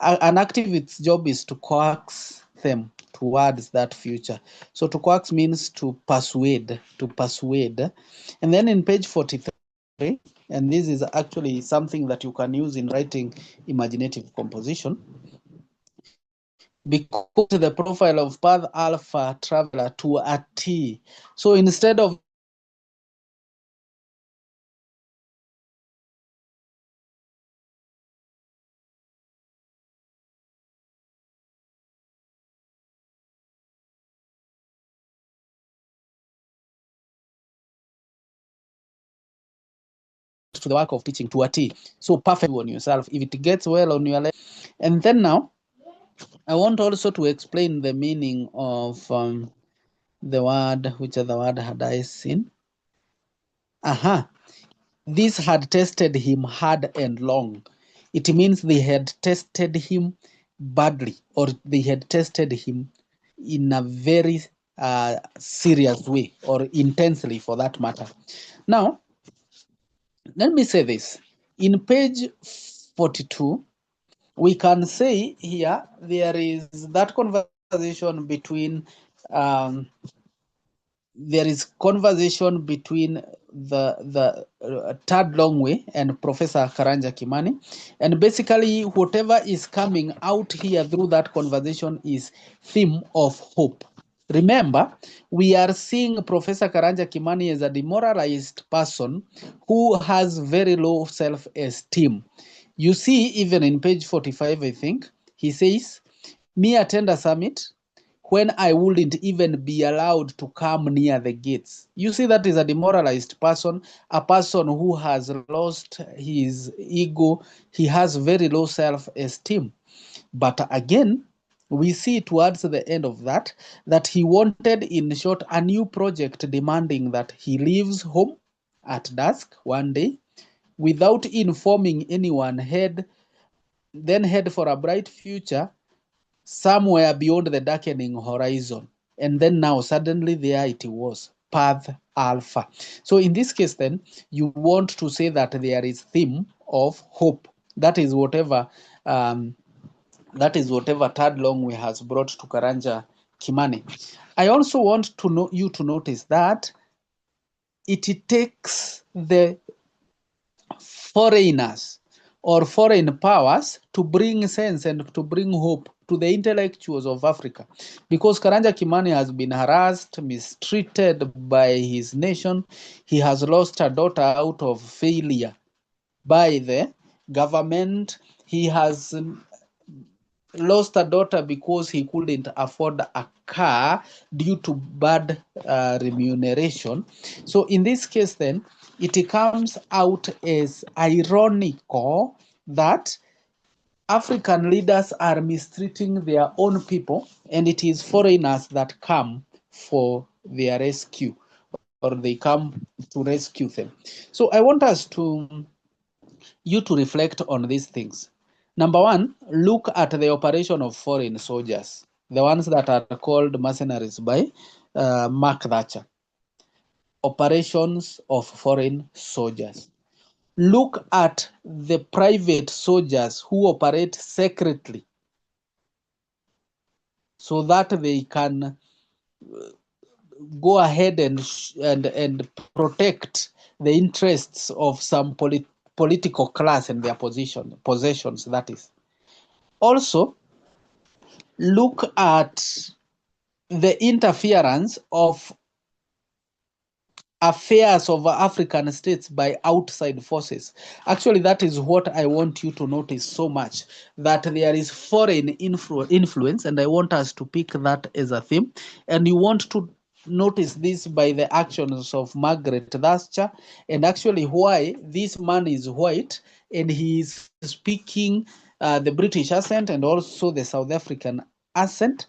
An activist's job is to coax them towards that future. So to coax means to persuade. And then in page 43, and this is actually something that you can use in writing imaginative composition, because the profile of Path Alpha traveler to a T. So instead of to the work of teaching to a T. So perfect on yourself. If it gets well on your level. And then now, I want also to explain the meaning of the word, which other word had I seen? This had tested him hard and long. It means they had tested him badly, or they had tested him in a very serious way, or intensely for that matter. Now, let me say this. In page 42, we can say here there is that conversation between the Tad Longway and Professor Karanja Kimani, and basically whatever is coming out here through that conversation is theme of hope. Remember, we are seeing Professor Karanja Kimani as a demoralized person who has very low self-esteem. You see, even in page 45, I think, he says, "Me attend a summit when I wouldn't even be allowed to come near the gates." You see, that is a demoralized person, a person who has lost his ego. He has very low self-esteem. But again, we see towards the end of that he wanted, in short, a new project demanding that he leaves home at dusk one day without informing anyone, head for a bright future somewhere beyond the darkening horizon. And then now suddenly there it was, Path Alpha. So in this case then, you want to say that there is theme of hope. That is whatever Tad Longway has brought to Karanja Kimani. I also want you to notice that it takes the foreigners or foreign powers to bring sense and to bring hope to the intellectuals of Africa, because Karanja Kimani has been harassed, mistreated by his nation. He has lost a daughter out of failure by the government. He has lost a daughter because he couldn't afford a car due to bad remuneration. So in this case then, it comes out as ironical that African leaders are mistreating their own people, and it is foreigners that come for their rescue, or they come to rescue them. So I want you to reflect on these things. Number one, look at the operation of foreign soldiers, the ones that are called mercenaries by Mark Thatcher. Operations of foreign soldiers. look at the private soldiers who operate secretly so that they can go ahead and protect the interests of some political class and their possessions, that is. Also, look at the interference of affairs of African states by outside forces. Actually, that is what I want you to notice so much, that there is foreign influence, and I want us to pick that as a theme. And you want to notice this by the actions of Margaret Thatcher, and actually why this man is white and he is speaking the British accent and also the South African accent.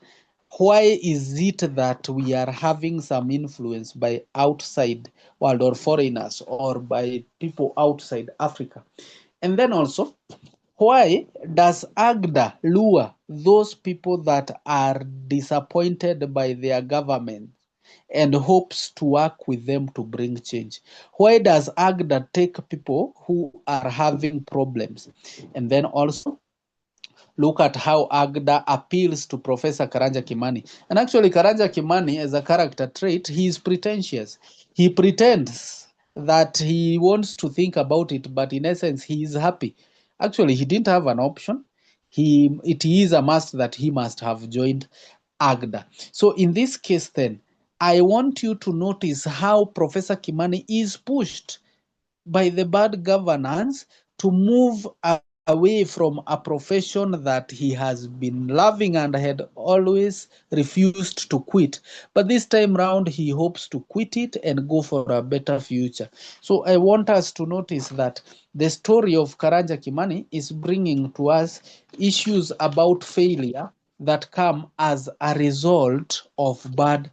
Why is it that we are having some influence by outside world or foreigners or by people outside Africa? And then also, why does AGDA lure those people that are disappointed by their government and hopes to work with them to bring change? Why does AGDA take people who are having problems? And then also, look at how AGDA appeals to Professor Karanja Kimani. And actually, Karanja Kimani, as a character trait, he is pretentious. He pretends that he wants to think about it, but in essence, he is happy. Actually, he didn't have an option. It is a must that he must have joined AGDA. So in this case, then, I want you to notice how Professor Kimani is pushed by the bad governance to move away from a profession that he has been loving and had always refused to quit. But this time round, he hopes to quit it and go for a better future. So I want us to notice that the story of Karanja Kimani is bringing to us issues about failure that come as a result of bad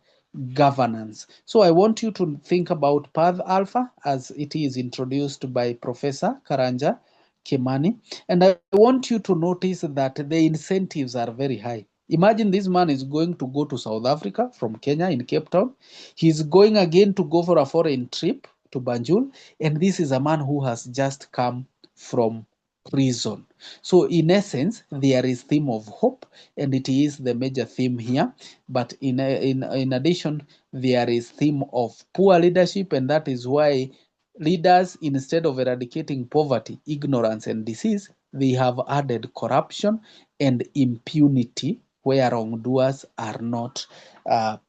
governance. So I want you to think about Path Alpha as it is introduced by Professor Karanja Kimani. And I want you to notice that the incentives are very high. Imagine this man is going to go to South Africa from Kenya in Cape Town. He's going again to go for a foreign trip to Banjul. And this is a man who has just come from prison. So in essence, there is theme of hope, and it is the major theme here. But in addition, there is theme of poor leadership, and that is why leaders, instead of eradicating poverty, ignorance, and disease, they have added corruption and impunity where wrongdoers are not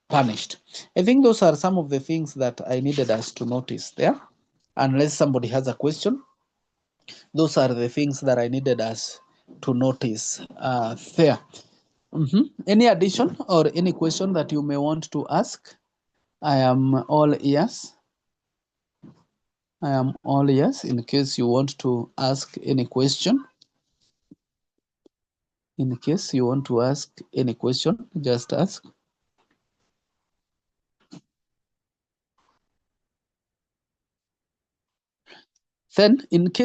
punished. I think those are some of the things that I needed us to notice there. Unless somebody has a question, those are the things that I needed us to notice there. Any addition or any question that you may want to ask? I am all ears. I am all ears in case you want to ask any question. In case you want to ask any question, just ask. Then in case